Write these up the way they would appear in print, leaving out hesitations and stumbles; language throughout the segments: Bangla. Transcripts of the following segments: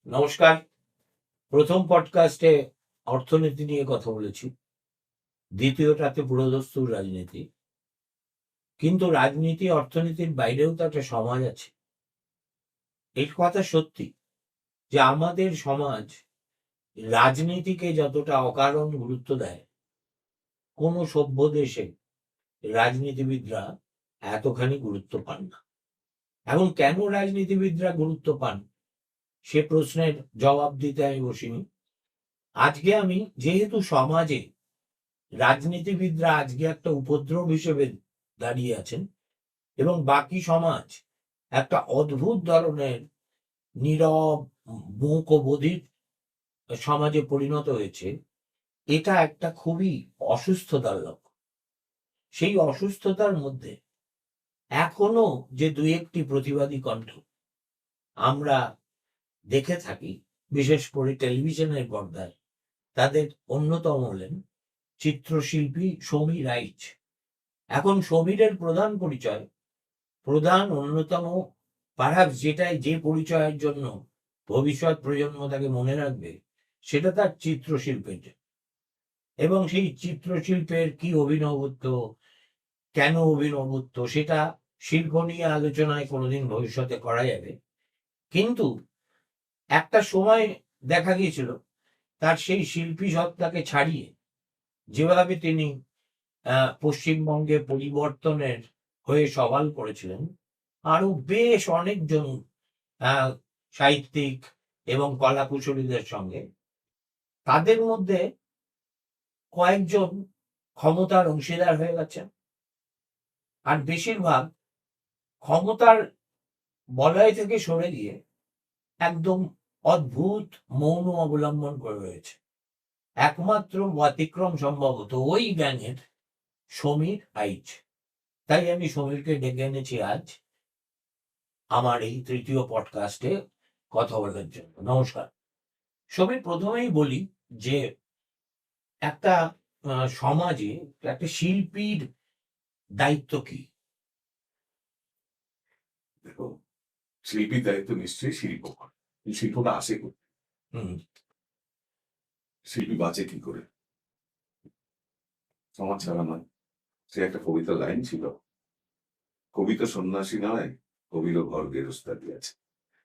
নমস্কার। প্রথম পডকাস্টে অর্থনীতি নিয়ে কথা বলেছি, দ্বিতীয়টাতে পুরোদস্তুর রাজনীতি। কিন্তু রাজনীতি অর্থনীতির বাইরেও তো একটা সমাজ আছে। এই কথা সত্যি যে আমাদের সমাজ রাজনীতিকে যতটা অকারণ গুরুত্ব দেয়, কোনো সভ্য দেশে রাজনীতিবিদরা এতখানি গুরুত্ব পান না। এখন কেন রাজনীতিবিদরা গুরুত্ব পান সে প্রশ্নের জবাব দিতে আমি বসিনি। আজকে আমি যেহেতু সমাজে রাজনীতিবিদরা আজকে একটা উপদ্রব হিসেবে দাঁড়িয়ে আছেন এবং বাকি সমাজ একটা অদ্ভুত ধরনের নীরব মূক ও বধির সমাজে পরিণত হয়েছে, এটা একটা খুবই অসুস্থতার লক্ষণ। সেই অসুস্থতার মধ্যে এখনো যে দুই একটি প্রতিবাদী কণ্ঠ আমরা দেখে থাকি, বিশেষ করে টেলিভিশনের পর্দায়, তাদের অন্যতম হলেন চিত্রশিল্পী সমীর রাইচ। এখন সমীরের প্রধান পরিচয়, প্রধান অন্যতম পারহাপস যে পরিচয়ের জন্য ভবিষ্যৎ প্রজন্ম তাকে মনে রাখবে, সেটা তার চিত্রশিল্পের জন্য। এবং সেই চিত্রশিল্পের কি অভিনবত্ব, কেন অভিনবত্ব, সেটা শিল্প নিয়ে আলোচনায় কোনোদিন ভবিষ্যতে করা যাবে। কিন্তু একটা সময় দেখা গিয়েছিল তার সেই শিল্পী সত্তাকে ছাড়িয়ে যেভাবে তিনি পশ্চিমবঙ্গে পরিবর্তনের হয়ে সওয়াল করেছিলেন, আরো বেশ অনেকজন সাহিত্যিক এবং কলাকুশলীদের সঙ্গে, তাদের মধ্যে কয়েকজন ক্ষমতার অংশীদার হয়ে গেছেন, আর বেশিরভাগ ক্ষমতার বলয় থেকে সরে গিয়ে একদম অদ্ভুত মৌন অবলম্বন করে রয়েছে। একমাত্র ব্যতিক্রম সম্ভবত ওই গ্যাংয়ের সমীর আইচ। তাই আমি সমীরকে ডেকে এনেছি আজ আমার এই তৃতীয় পডকাস্টে কথা বলার জন্য। নমস্কার সমীর। প্রথমেই বলি যে একটা সমাজে একটা শিল্পীর দায়িত্ব কি? দেখো, শিল্পীর দায়িত্ব নিশ্চয়ই শিল্প করে। এই শিল্পটা আসে করতে, শিল্পী বাঁচে কি করে? সমাজ ছাড়া নয়। সে একটা কবিতার লাইন ছিল, কবিতা সন্ন্যাসী নয়, কবিরও ঘর গেরস্তালি আছে।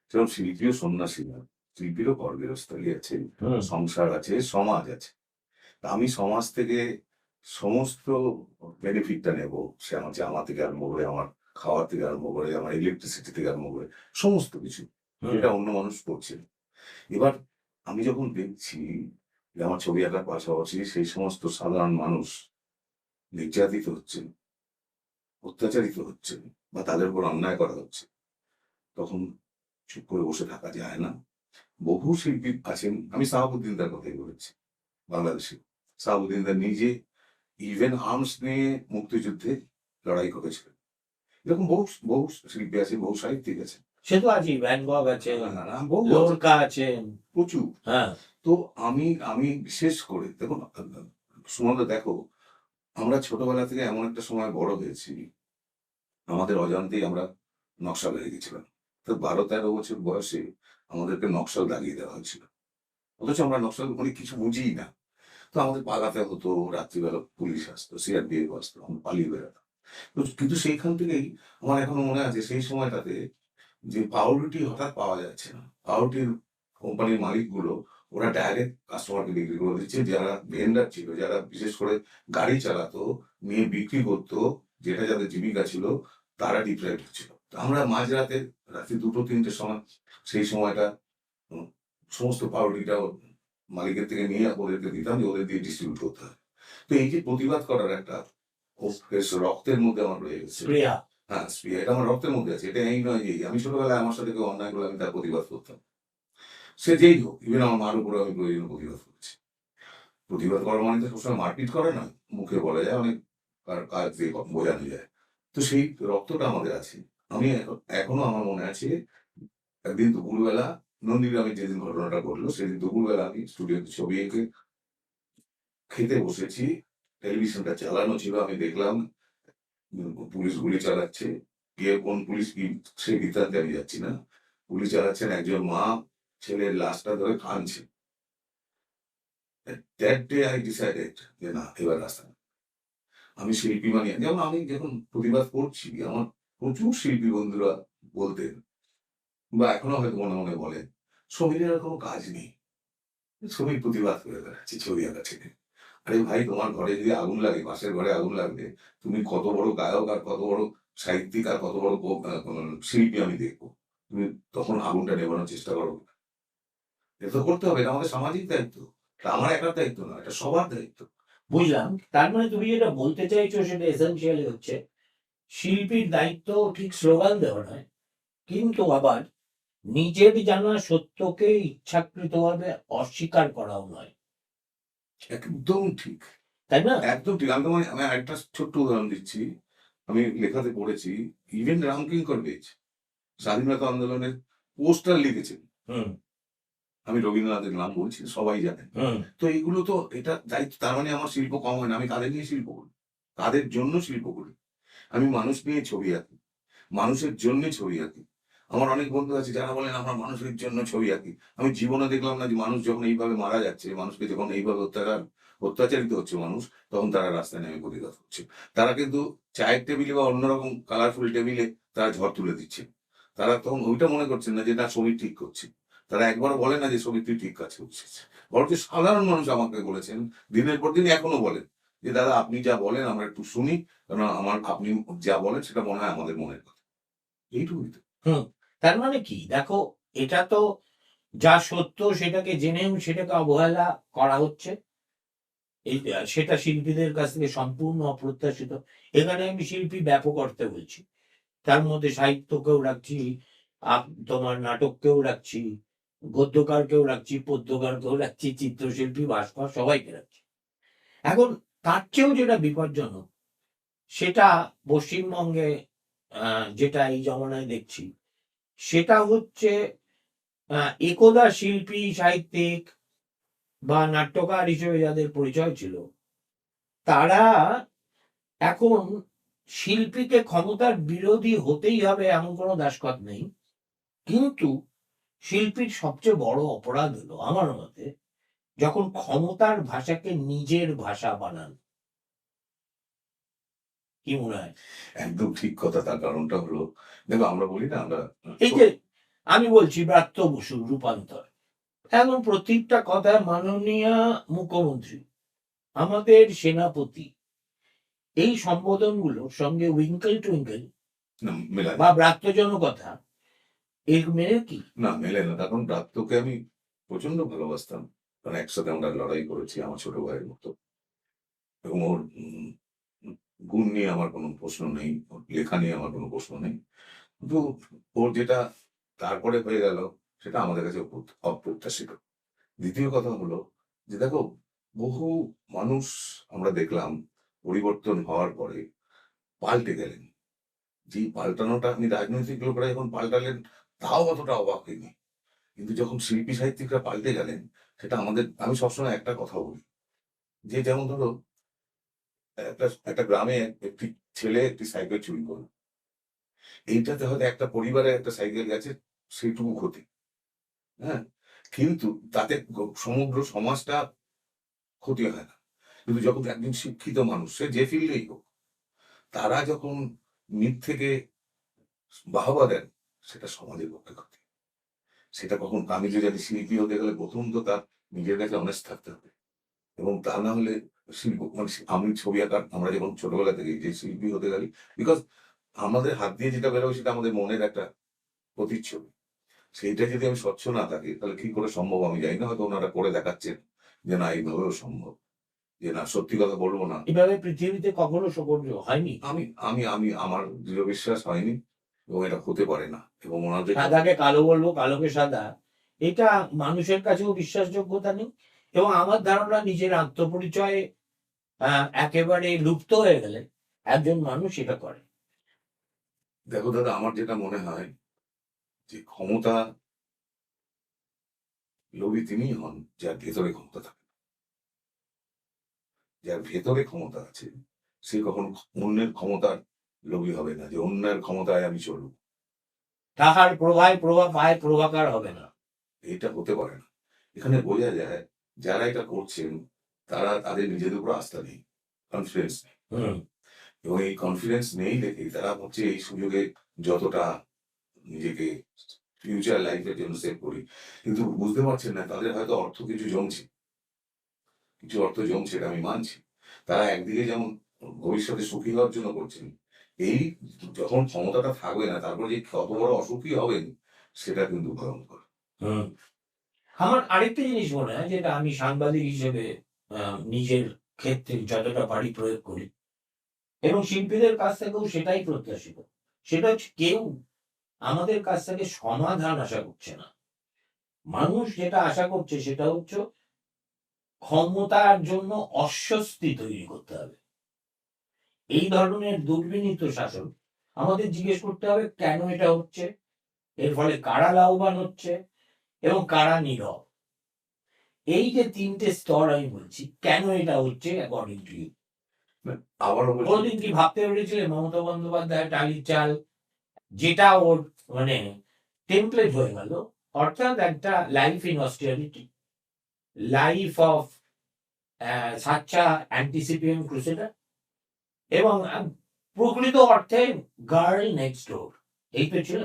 সেরকম শিল্পীও সন্ন্যাসী নয়, শিল্পীরও ঘর গেরস্তালি আছে, সংসার আছে, সমাজ আছে। আমি সমাজ থেকে সমস্ত বেনিফিটটা নেব। সে আমার জামা থেকে আরম্ভ করে, আমার খাওয়ার থেকে আরম্ভ করে, আমার ইলেকট্রিসিটি থেকে আরম্ভ করে সমস্ত কিছু, যেটা অন্য মানুষ করছে। এবার আমি যখন দেখছি যে আমার ছবি আঁকার পাশাপাশি সেই সমস্ত সাধারণ মানুষ নির্যাতিত হচ্ছেন, অত্যাচারিত হচ্ছেন, বা তাদের উপর অন্যায় করা হচ্ছে, তখন চুপ করে বসে থাকা যায় না। বহু শিল্পী আছেন, আমি সাহাবুদ্দিনদার কথাই বলেছি, বাংলাদেশে সাহাবুদ্দিনদার নিজে ইভেন আর্মস নিয়ে মুক্তিযুদ্ধে লড়াই করেছিলেন। এরকম বহু বহু শিল্পী আছেন, বহু সাহিত্যিক আছেন। সে তো আছেই, ভ্যান গগ আছেন, বহু লোরকা আছেন, প্রচুর। হ্যাঁ। তো আমি বিশেষ করে দেখুন সুমনদা, দেখো, আমরা ছোটবেলা থেকে এমন একটা সময় বড় হয়েছি, আমাদের অজান্তেই আমরা নকশা হয়ে গেছিলাম। তো 12-13 বছর বয়সে আমাদেরকে নকশাল লাগিয়ে দেওয়া হয়েছিল, অথচ আমরা নকশাল মানে কিছু বুঝিই না। তো আমাদের পালাতে হতো, রাত্রিবেলা পুলিশ আসতো, সিআরপিএফ আসতো, আমরা পালিয়ে বেড়াতাম। কিন্তু সেইখান থেকেই আমার এখনো মনে আছে সেই সময়টাতে যে পাউরুটি হঠাৎ পাওয়া যাচ্ছে না, পাউরুটির কোম্পানির মালিকগুলো ওরা ডাইরেক্ট কাস্টমারকে বিক্রি করে দিচ্ছে। যারা ভেন্ডার ছিল, যারা বিশেষ করে গাড়ি চালাতো, নিয়ে বিক্রি করতো, যেটা যাদের জীবিকা ছিল, তারা ডিপ্রাইভ হচ্ছিল। আমরা মাঝরাতে, রাত্রি 2-3টের সময়, সেই সময়টা সমস্ত পাউরুটিটা মালিকের থেকে নিয়ে ওদেরকে দিতাম যে ওদের দিয়ে ডিস্ট্রিবিউট করতে হয়। তো এই যে প্রতিবাদ করার একটা রক্তের মধ্যে আমার রয়ে গেছে। হ্যাঁ, স্প্রিয়া, এটা আমার রক্তের মধ্যে আছে। এটা এই নয় যে আমি ছোটবেলায় আমার সাথে কেউ অন্যায় করলে আমি তার প্রতিবাদ করতাম, সে যেই হোক, ইভেন আমার মার উপরে আমি প্রয়োজনীয় প্রতিবাদ করেছি। প্রতিবাদ করা মানে তো সবসময় মারপিট করা নয়, মুখে বলা যায়, অনেক কাজ দিয়ে বোঝানো যায়। তো সেই রক্তটা আমাদের আছে। আমি এখনো আমার মনে আছে, একদিন দুপুরবেলা নন্দীগ্রামে যেদিন ঘটনাটা ঘটলো, সেদিন দুপুরবেলা আমি স্টুডিওতে ছবি এঁকে খেতে বসেছি, টেলিভিশনটা চালানো ছিল, আমি দেখলাম পুলিশ গুলি চালাচ্ছে। কে কোন পুলিশ কি সেই বৃত্তান্তে আমি যাচ্ছি না। গুলি চালাচ্ছেন একজন মা, ছেলের লাশটা ধরে কাঁদছে। দ্যাট ডে আই ডিসাইডেড যে না, এবার রাস্তা না। আমি শিল্পী বানিয়ে, যেমন আমি যখন প্রতিবাদ করছি, আমার প্রচুর শিল্পী বন্ধুরা বলতেন, বা এখনো হয়তো মনে মনে বলেন, সমীরের আর কোনো কাজ নেই, ছবির প্রতিবাদ করে বেড়াচ্ছে ছবি আঁকা ছেড়ে। আরে ভাই, তোমার ঘরে যদি আগুন লাগে, পাশের ঘরে আগুন লাগলে তুমি কত বড় গায়ক আর কত বড় সাহিত্যিক আর কত বড় শিল্পী আমি দেখবো, তুমি তখন আগুনটা নেভানোর চেষ্টা করো। এটা তো করতে হবে, এটা আমাদের সামাজিক দায়িত্ব। এটা আমার একার দায়িত্ব না, এটা সবার দায়িত্ব। বুঝলাম। তার মানে তুমি যেটা বলতে চাইছো সেটা এসেনশিয়ালি হচ্ছে শিল্পীর দায়িত্ব ঠিক স্লোগান দেওয়া নয়, কিন্তু আবার নিজের জানা সত্যকে ইচ্ছাকৃতভাবে অস্বীকার করাও নয়, একদম ঠিক, তাই না? একদম ঠিক। আমি একটা ছোট্ট উদাহরণ দিচ্ছি। আমি লেখাতে পড়েছি, ইভেন রামকিঙ্কর বেজ স্বাধীনতা আন্দোলনের পোস্টার লিখেছেন। হুম আমি রবীন্দ্রনাথের নাম বলছি, সবাই জানেন। হুম তো এইগুলো তো, এটা দায়িত্ব। তার মানে আমার শিল্প কম হয় না। আমি কাদের নিয়ে শিল্প করি, কাদের জন্য শিল্প করি? আমি মানুষ নিয়ে ছবি আঁকি, মানুষের জন্য ছবি আঁকি। আমার অনেক বন্ধু আছে যারা বলেন আমরা মানুষের জন্য ছবি আঁকি। আমি জীবনে দেখলাম না যে মানুষ যখন এইভাবে মারা যাচ্ছে, মানুষকে যখন এইভাবে অত্যাচারিত হচ্ছে মানুষ, তখন তারা রাস্তায় নেমে প্রতিবাদ করছে। তারা কিন্তু চায়ের টেবিলে বা অন্যরকম কালারফুল টেবিলে তারা ঝড় তুলে দিচ্ছে। তারা তখন ওইটা মনে করছেন না যে না, শ্রমিক ঠিক করছে। তারা একবারও বলে না যে শ্রমিক তুই ঠিক কাজ করছিস। বরঞ্চ সাধারণ মানুষ আমাকে বলেছেন, দিনের পর দিন এখনো বলেন যে দাদা আপনি যা বলেন আমরা একটু শুনি, কারণ আপনি যা বলেন সেটা মনে হয় আমাদের মনের কথা। এইটুকুই তো। হুম তার মানে কি দেখো, এটা তো যা সত্য সেটাকে জেনেও সেটাকে অবহেলা করা হচ্ছে, এই সেটা শিল্পীদের কাছ থেকে সম্পূর্ণ অপ্রত্যাশিত। এখানে আমি শিল্পী ব্যাপক অর্থে বলছি, তার মধ্যে সাহিত্যকেও রাখছি, তোমার নাটককেও রাখছি, গদ্যকারকেও রাখছি, পদ্যকারকেও রাখছি, চিত্রশিল্পী, ভাস্কর, সবাইকে রাখছি। এখন তার চেয়েও যেটা বিপজ্জনক সেটা পশ্চিমবঙ্গে যেটা এই জমানায় দেখছি, সেটা হচ্ছে একদা শিল্পী, সাহিত্যিক বা নাট্যকার হিসেবে যাদের পরিচয় ছিল, তারা এখন শিল্পীকে ক্ষমতার বিরোধী হতেই হবে এমন কোনো দাসখত নেই, কিন্তু শিল্পীর সবচেয়ে বড় অপরাধ হলো আমার মতে যখন ক্ষমতার ভাষাকে নিজের ভাষা বানান। কি মনে হয়? একদম ঠিক কথা। তার কারণটা হলো, দেখো আমরা বলি না, আমরা এই যে আমি বলছি ব্রাত্য বসুর রূপান্তর, এখন প্রত্যেকটা কথায় মাননীয় মুখ্যমন্ত্রী, আমাদের সেনাপতি, এই সম্বোধনগুলোর সঙ্গে উইঙ্কেল টুইঙ্কেল মেলা বা ব্রাত্যজনকতা এর মেনে কি? না, মেলে না। কারণ ব্রাত্যকে আমি প্রচন্ড ভালোবাসতাম, কারণ একসাথে আমরা লড়াই করেছি আমার ছোট ভাইয়ের মতো। এবং ওর গুণ নিয়ে আমার কোনো প্রশ্ন নেই, ওর লেখা নিয়ে আমার কোনো প্রশ্ন নেই। কিন্তু ওর যেটা তারপরে হয়ে গেল, সেটা আমাদের কাছে অপ্রত্যাশিত। দ্বিতীয় কথা হলো যে দেখো, বহু মানুষ আমরা দেখলাম পরিবর্তন হওয়ার পরে পাল্টে গেলেন। যে পাল্টানোটা, আপনি রাজনৈতিক লোকরা যখন পাল্টালেন তাও অতটা অবাক হয়নি, কিন্তু যখন শিল্পী সাহিত্যিকরা পাল্টে গেলেন, সেটা আমাদের, আমি সবসময় একটা কথা বলি, যে যেমন ধরো একটা একটা গ্রামে একটি ছেলে একটি সাইকেল চুরি করলো, এইটাতে হয়তো একটা পরিবারের একটা সাইকেল গেছে, সেইটুকু ক্ষতি। হ্যাঁ, কিন্তু তাতে সমগ্র সমাজটা ক্ষতি হয় না। কিন্তু যখন একজন শিক্ষিত মানুষ, সে যে ফিল্ডেই হোক, তারা যখন নিজ থেকে বাহবা দেন, সেটা সমাজের পক্ষে ক্ষতি। সেটা কখন, আমি যে জানি শিল্পী হতে গেলে প্রথম তো তার নিজের কাছে অনেস্ট থাকতে হবে, এবং তা না হলে শিল্প মানে আমি ছবি আঁকার, আমরা যখন ছোটবেলা থেকে যে শিল্পী হতে গেলি, বিকজ আমাদের হাত দিয়ে যেটা বেরোবে সেটা আমাদের মনের একটা প্রতিচ্ছবি। সেইটা যদি আমি স্বচ্ছ না থাকি, তাহলে কি করে সম্ভব আমি জানি না। হয়তো ওনারা করে দেখাচ্ছেন যে না, এইভাবেও সম্ভব, যে না, সত্যি কথা বলবো না। এভাবে পৃথিবীতে কখনো শোভনীয় হয়নি। আমি আমি আমি আমার দৃঢ় বিশ্বাস হয়নি, এবং এটা হতে পারে না। এবং ওনাদের সাদাকে কালো বলবো, কালোকে সাদা, এটা মানুষের কাছেও বিশ্বাসযোগ্যতা নেই। এবং আমার ধারণা নিজের আত্মপরিচয় একেবারে লুপ্ত হয়ে গেলে একজন মানুষ এটা করে। দেখো দাদা, আমার যেটা মনে হয় যে ক্ষমতা লোভী তিনিই হন যার ভেতরে ক্ষমতা থাকে। যার ভেতরে ক্ষমতা আছে, সে কখনো অন্যের ক্ষমতার লোভী হবে না, যে অন্যের ক্ষমতায় আমি চলব। তাহার প্রভায় প্রভা পায়, প্রভাকার হবে না। এটা হতে পারে না। এখানে বোঝা যায় যারা এটা করছেন তারা তাদের নিজেদের উপর আস্থা নেই, কনফিডেন্স নেই। হুম এবং এই কনফিডেন্স নেই দেখেই তারা ভাবছে এই সুযোগে যতটা নিজেকে ফিউচার লাইফের জন্য সেভ করি, কিন্তু বুঝতে পারছেন না তাদের হয়তো অর্থ কিছু জমছে, কিছু অর্থ জমছে, এটা আমি মানছি। তারা একদিকে যেমন ভবিষ্যতে সুখী হওয়ার জন্য করছেন, এই যখন ক্ষমতাটা থাকবে না তারপরে যে কত বড় অসুখী হবেন সেটা কিন্তু ভয়ঙ্কর। হুম আমার আরেকটা জিনিস মনে হয়, যেটা আমি সাংবাদিক হিসেবে নিজের ক্ষেত্রে যতটা পারি প্রয়োগ করি, এবং শিল্পীদের কাছ থেকেও সেটাই প্রত্যাশিত। সেটা হচ্ছে কেউ আমাদের কাছ থেকে সমাধান আশা করছে না। মানুষ যেটা আশা করছে সেটা হচ্ছে ক্ষমতার জন্য অস্বস্তি তৈরি করতে হবে। এই ধরনের দুর্বিনীত শাসন আমাদের জিজ্ঞেস করতে হবে কেন এটা হচ্ছে, এর ফলে কারা লাভবান হচ্ছে এবং কারা নীরব। এই যে তিনটে স্তর আমি বলছি, কেন এটা হচ্ছে অ্যাকর্ডিং টু ইউ? আবারও বলছি, কোনদিন কি ভাবতে পেরেছিলেন মমতা বন্দ্যোপাধ্যায় টালির চাল, যেটা ওর মানে টেমপ্লেট হয়ে গেল, অর্থাৎ একটা life in austerity, life of সাচ্চা অ্যান্টিসিপিএম ক্রুসেডার, এবং প্রকৃত অর্থে গার্ল নেক্সট ডোর, এই তো ছিল।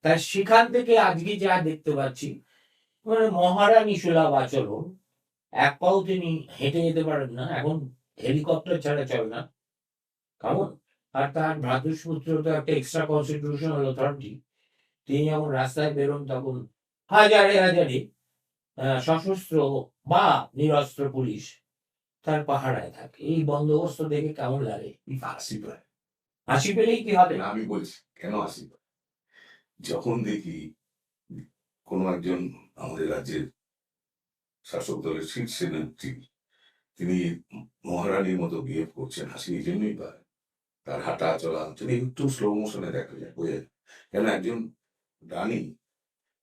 তাই সেখান থেকে আজকে যা দেখতে পাচ্ছি, মানে মহারানী সুলভ আচরণ, এক পাও তিনি হেঁটে যেতে পারেন না, এখন হেলিকপ্টার ছাড়া চলে না। কেমন? আর তার ভ্রাতুষ্পুত্র তো একটা এক্সট্রা কনস্টিটিউশনাল অথরিটি, তিনি যখন রাস্তায় বেরোন তখন হাজারে হাজারে সশস্ত্র বা নিরস্ত্র পুলিশ তার পাহারায় থাকে। এই বন্দোবস্ত দেখে কেমন লাগে? আসি পায়। হাসি পেলেই কি হবে? আমি বলছি কেন আসি পায়। যখন দেখি কোনো একজন আমাদের রাজ্যের শাসক দলের শীর্ষে নেত্রী, তিনি মহারানীর মতো বিহেভ করছেন, হাসি এই জন্যই পায়। তার হাঁটা চলা যদি একটু স্লো মোশনে দেখা যায়, বোঝা যায়। কেন একজন রানী,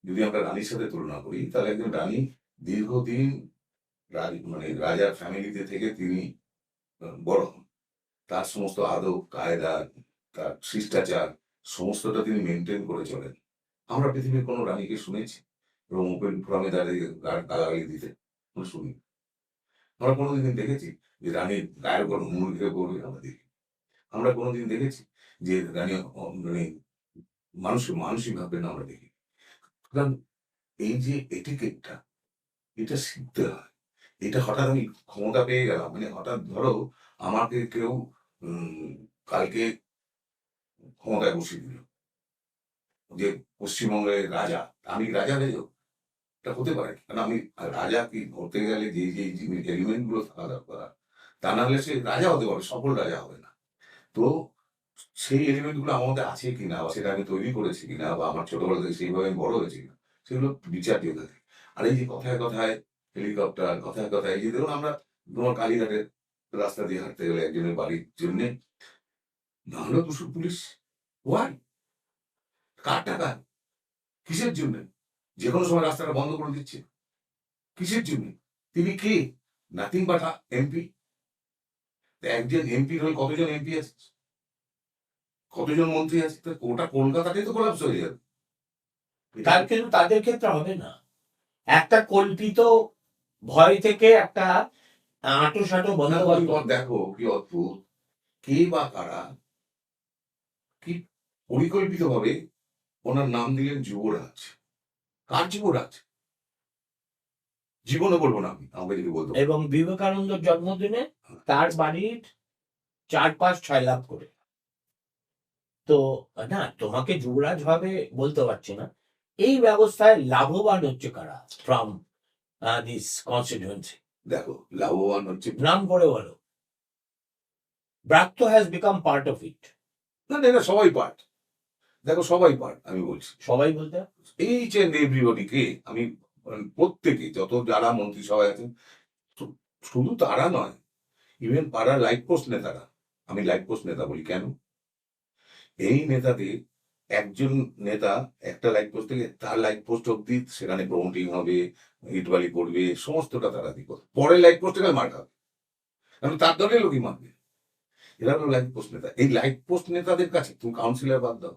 যদি আমরা রানীর সাথে তুলনা করি তাহলে একজন রানী দীর্ঘদিন মানে রাজার ফ্যামিলিতে থেকে তিনি বড় হন। তার সমস্ত আদব কায়দা, তার শিষ্টাচার সমস্তটা তিনি মেনটেন করে চলেন। আমরা পৃথিবীর কোনো রানীকে শুনেছি এবং ওপেন ফোরামে দাঁড়িয়ে গালাগালি দিতে? আমরা শুনি। আমরা কোনোদিন দেখেছি যে রানীর গায়ের উপর মুরগিকে পড়বে? আমরা দেখি। আমরা কোনোদিন দেখেছি যে রানী মানে মানুষকে মানুষই ভাববেন? আমরা দেখি। সুতরাং এই যে এটিকেটটা, এটা শিখতে হয়। এটা হঠাৎ আমি ক্ষমতা পেয়ে গেলাম, মানে হঠাৎ ধরো আমাকে কেউ কালকে ক্ষমতায় বসিয়ে দিল যে পশ্চিমবঙ্গের রাজা, আমি রাজা হয়ে যাবো? এটা হতে পারে না। কারণ আমি রাজা কি হতে গেলে যে যে এলিমেন্ট গুলো থাকা দরকার, তা না হলে সে রাজা হতে পারবে, সফল রাজা হবে না। তো সেই এলিমেন্ট গুলো আমার মধ্যে আছে কিনা, বা সেটা আমি তৈরি করেছি কিনা, বা আমার ছোটবেলা থেকে সেইভাবে আমি বড় হয়েছি কিনা, সেগুলো বিচার্য থাকে। আর এই যে কথায় কথায় হেলিকপ্টার, কথায় কথায় এই যে ধরুন আমরা তোমার কালীঘাটের রাস্তা দিয়ে হাঁটতে গেলে একজনের বাড়ির জন্য না হলো 200 পুলিশ। ওয়াই? কার টাকা? কিসের জন্য? যে কোনো সময় রাস্তাটা বন্ধ করে দিচ্ছে। কিসের জন্য? তিনি কে? Nothing but MP. একজন এমপির হয়ে কতজন এমপি আছে, কতজন মন্ত্রী আছে? তো ওটা কলকাতাতেই তো কোলাপস হয়ে যাবে। তার কিন্তু তাদের ক্ষেত্রে হবে না। একটা কল্পিত ভয় থেকে একটা আঁটো-সাঁটো বন্দোবস্ত। দেখো কি অদ্ভুত, কে বা কারা কি পরিকল্পিত ভাবে ওনার নাম দিলেন যুবরাজ। কার যুবরাজ? জীবনে বলবো না, আমি আমাকে যদি বলতো। এবং বিবেকানন্দর জন্মদিনে তার বাড়ির 4-5-6 লাখ করে। তো না, তোমাকে যুবরাজ ভাবে বলতে পারছি না। এই ব্যবস্থায় লাভবান হচ্ছে কারা ফ্রম দিস কনস্টিটিউয়েন্সি? দেখো লাভবান হচ্ছে, নাম করে বলো। Bratya has become part of it. না না, এটা সবাই পার্ট। দেখো সবাই পার্ট, আমি বলছি সবাই বলতে এইচ এন্ড এভরিবডি কে আমি প্রত্যেকে যত যারা মন্ত্রিসভায় আছেন, শুধু তারা নয়, ইভেন পাড়ার লাইট পোস্ট নেতারা, আমি লাইট পোস্ট নেতা বলি কেন, এই নেতাদের একজন নেতা একটা লাইট পোস্ট থেকে তার লাইট পোস্ট অব্দি সেখানে প্রমোটিং হবে, ইটবালি করবে, সমস্তটা তারা দিব, পরের লাইট পোস্টে মার খাবে, কারণ তার দলের লোকই মারবে। এরা হলো লাইট পোস্ট নেতা। এই লাইট পোস্ট নেতাদের কাছে তুমি কাউন্সিলর বাদ দাও,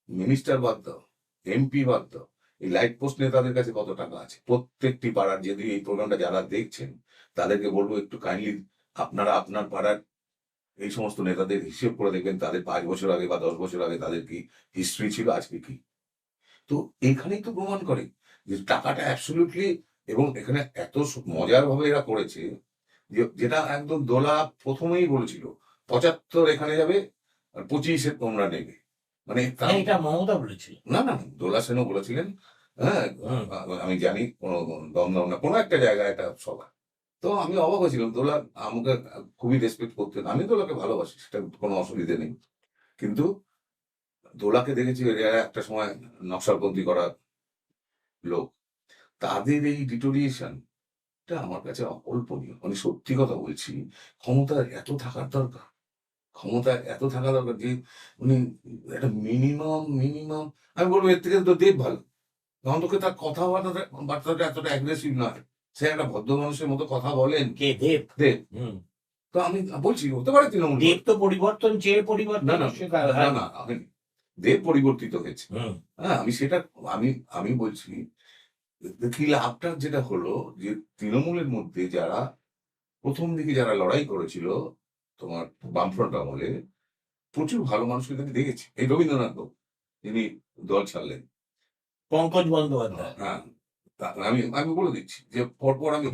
মিনিস্টার বাদ দাও, এমপি বাদ দাও, এই লাইট পোস্ট নেতাদের কাছে কত টাকা আছে প্রত্যেকটি পাড়ার, যদি এই প্রোগ্রামটা যারা দেখছেন তাদেরকে বলবো একটু কাইন্ডলি আপনারা আপনার পাড়ার এই সমস্ত নেতাদের হিসেব করে দেখবেন তাদের 5 বছর আগে বা 10 বছর আগে তাদের কি হিস্ট্রি ছিল, আজকে কি। তো এইখানেই তো প্রমাণ করে যে টাকাটা অ্যাবসলিউটলি, এবং এখানে এত মজার ভাবে এরা করেছে যেটা একদম দোলা প্রথমেই বলেছিল 75 এখানে যাবে আর 25 তোমরা নেবে, মানে হ্যাঁ, এটা মমতা বলেছিল। না না, দোলা সেনও বলেছিলেন। হ্যাঁ, হুম। আমি জানি কোনো দমদম না কোনো একটা জায়গায় একটা সভা। তো আমি অবাক হয়েছিলাম, দোলা আমাকে খুবই রেসপেক্ট করতেন, আমি দোলাকে ভালোবাসি, সেটা কোনো অসুবিধে নেই। কিন্তু দোলাকে দেখেছি এরা একটা সময় নকশালপন্থী করা লোক, তাদের এই ডিটোরিয়েশন টা আমার কাছে অকল্পনীয়। মানে সত্যি কথা বলছি, ক্ষমতা এত থাকার দরকার, ক্ষমতা এত থাকা দরকার যে উনি একটা মিনিমাম আমি বলবো এর থেকে তো দেব ভালো। অন্তত তার বার্তাটা এতটা অ্যাগ্রেসিভ নয়। সে একটা ভদ্র মানুষের মতো কথা বলেন। কে দেব? দেব। হুম। তো আমি বলছি হতে পারে তৃণমূল দেব তো পরিবর্তন চেয়ে না, পরিবর্তন না, না, না, আমি দেব পরিবর্তিত হয়েছে। হুম। হ্যাঁ, আমি সেটা আমি আমি বলছি কি লাভটা যেটা হলো যে তৃণমূলের মধ্যে যারা প্রথম দিকে যারা লড়াই করেছিল তোমার বামফ্রন্ট আমলে, প্রচুর ভালো মানুষকে আমি দেখেছি। এই রবীন্দ্রনাথ বাবু, যিনি দল ছাড়লেন। পঙ্কজ বন্দ্যোপাধ্যায়। হ্যাঁ, আমি আমি বলে দিচ্ছি যে পরপর আমি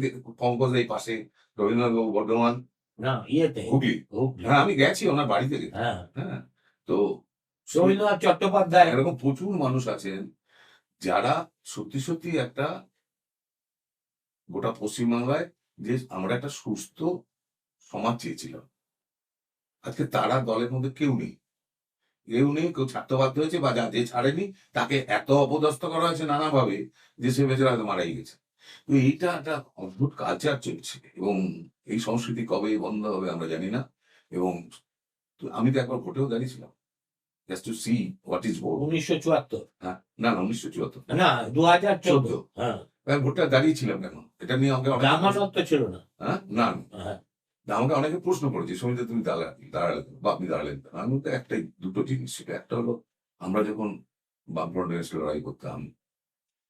পঙ্কজ এই পাশে, রবীন্দ্রনাথ বাবু বর্ধমান, না, ইয়েতে হুগলি। হুগলি। হ্যাঁ, আমি গেছি ওনার বাড়িতে গেছি। হ্যাঁ, হ্যাঁ, তো রবীন্দ্রনাথ চট্টোপাধ্যায়। এরকম প্রচুর মানুষ আছেন যারা সত্যি সত্যি একটা গোটা পশ্চিমবাংলায় যে আমরা একটা সুস্থ সমাজ চেয়েছিলাম। আজকে তারা দলের মধ্যে কেউ নেই। কেউ নেই, কেউ ছাড়তে বাধ্য হয়েছে বা যে ছাড়েনি তাকে এত অপদস্থ করা হয়েছে নানাভাবে যে সে বেচারা হয়তো মারাই গেছে। তো এইটা একটা অদ্ভুত কালচার চলছে, এবং এই সংস্কৃতি কবে বন্ধ হবে আমরা জানি না। এবং আমি তো একবার ভোটেও দাঁড়িয়েছিলাম, just to see what is vote. 1974। হ্যাঁ, না না, 1974 না, 2014। হ্যাঁ, আমি ভোটটা দাঁড়িয়েছিলাম কেন এটা নিয়ে আমাকে জামানত তো ছিল না। হ্যাঁ না, হ্যাঁ, আমাকে অনেকে প্রশ্ন করেছে, সমিতি তুমি দাঁড়ালেন বা আপনি দাঁড়ালেন কেন? আমি বলতে একটাই দুটো জিনিস ছিল। একটা হলো আমরা যখন বামফ্রন্টের এসে লড়াই করতাম,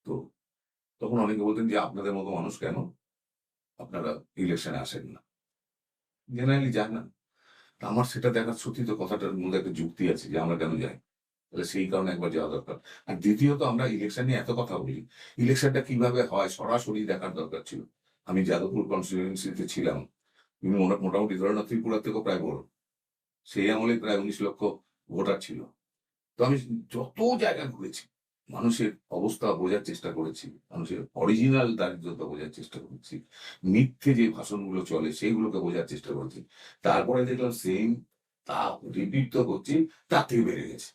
তো তখন অনেকে বলতেন যে আপনাদের মতো মানুষ কেন আপনারা ইলেকশনে আসেন না, জেনারেলি যান না। তা আমার সেটা দেখার সত্যি তো কথাটার মধ্যে একটা যুক্তি আছে যে আমরা কেন যাই, তাহলে সেই কারণে একবার যাওয়া দরকার। আর দ্বিতীয়ত আমরা ইলেকশন নিয়ে এত কথা বলি, ইলেকশনটা কিভাবে হয় সরাসরি দেখার দরকার ছিল। আমি যাদবপুর কনস্টিটিউয়েন্সিতে ছিলাম, মোটামুটি ধরে না ত্রিপুরা থেকেও প্রায় বড়, সেই আমলে প্রায় 19 লক্ষ ভোটার ছিল। তো আমি যত জায়গা ঘুরেছি, মানুষের অবস্থা বোঝার চেষ্টা করেছি, মানুষের অরিজিনাল দারিদ্রতা বোঝার চেষ্টা করেছি, মিথ্যে যে ভাষণগুলো চলে সেইগুলোকে বোঝার চেষ্টা করেছি। তারপরে দেখলাম সেম তা রিপিট তো হচ্ছে, তার থেকে বেড়ে গেছে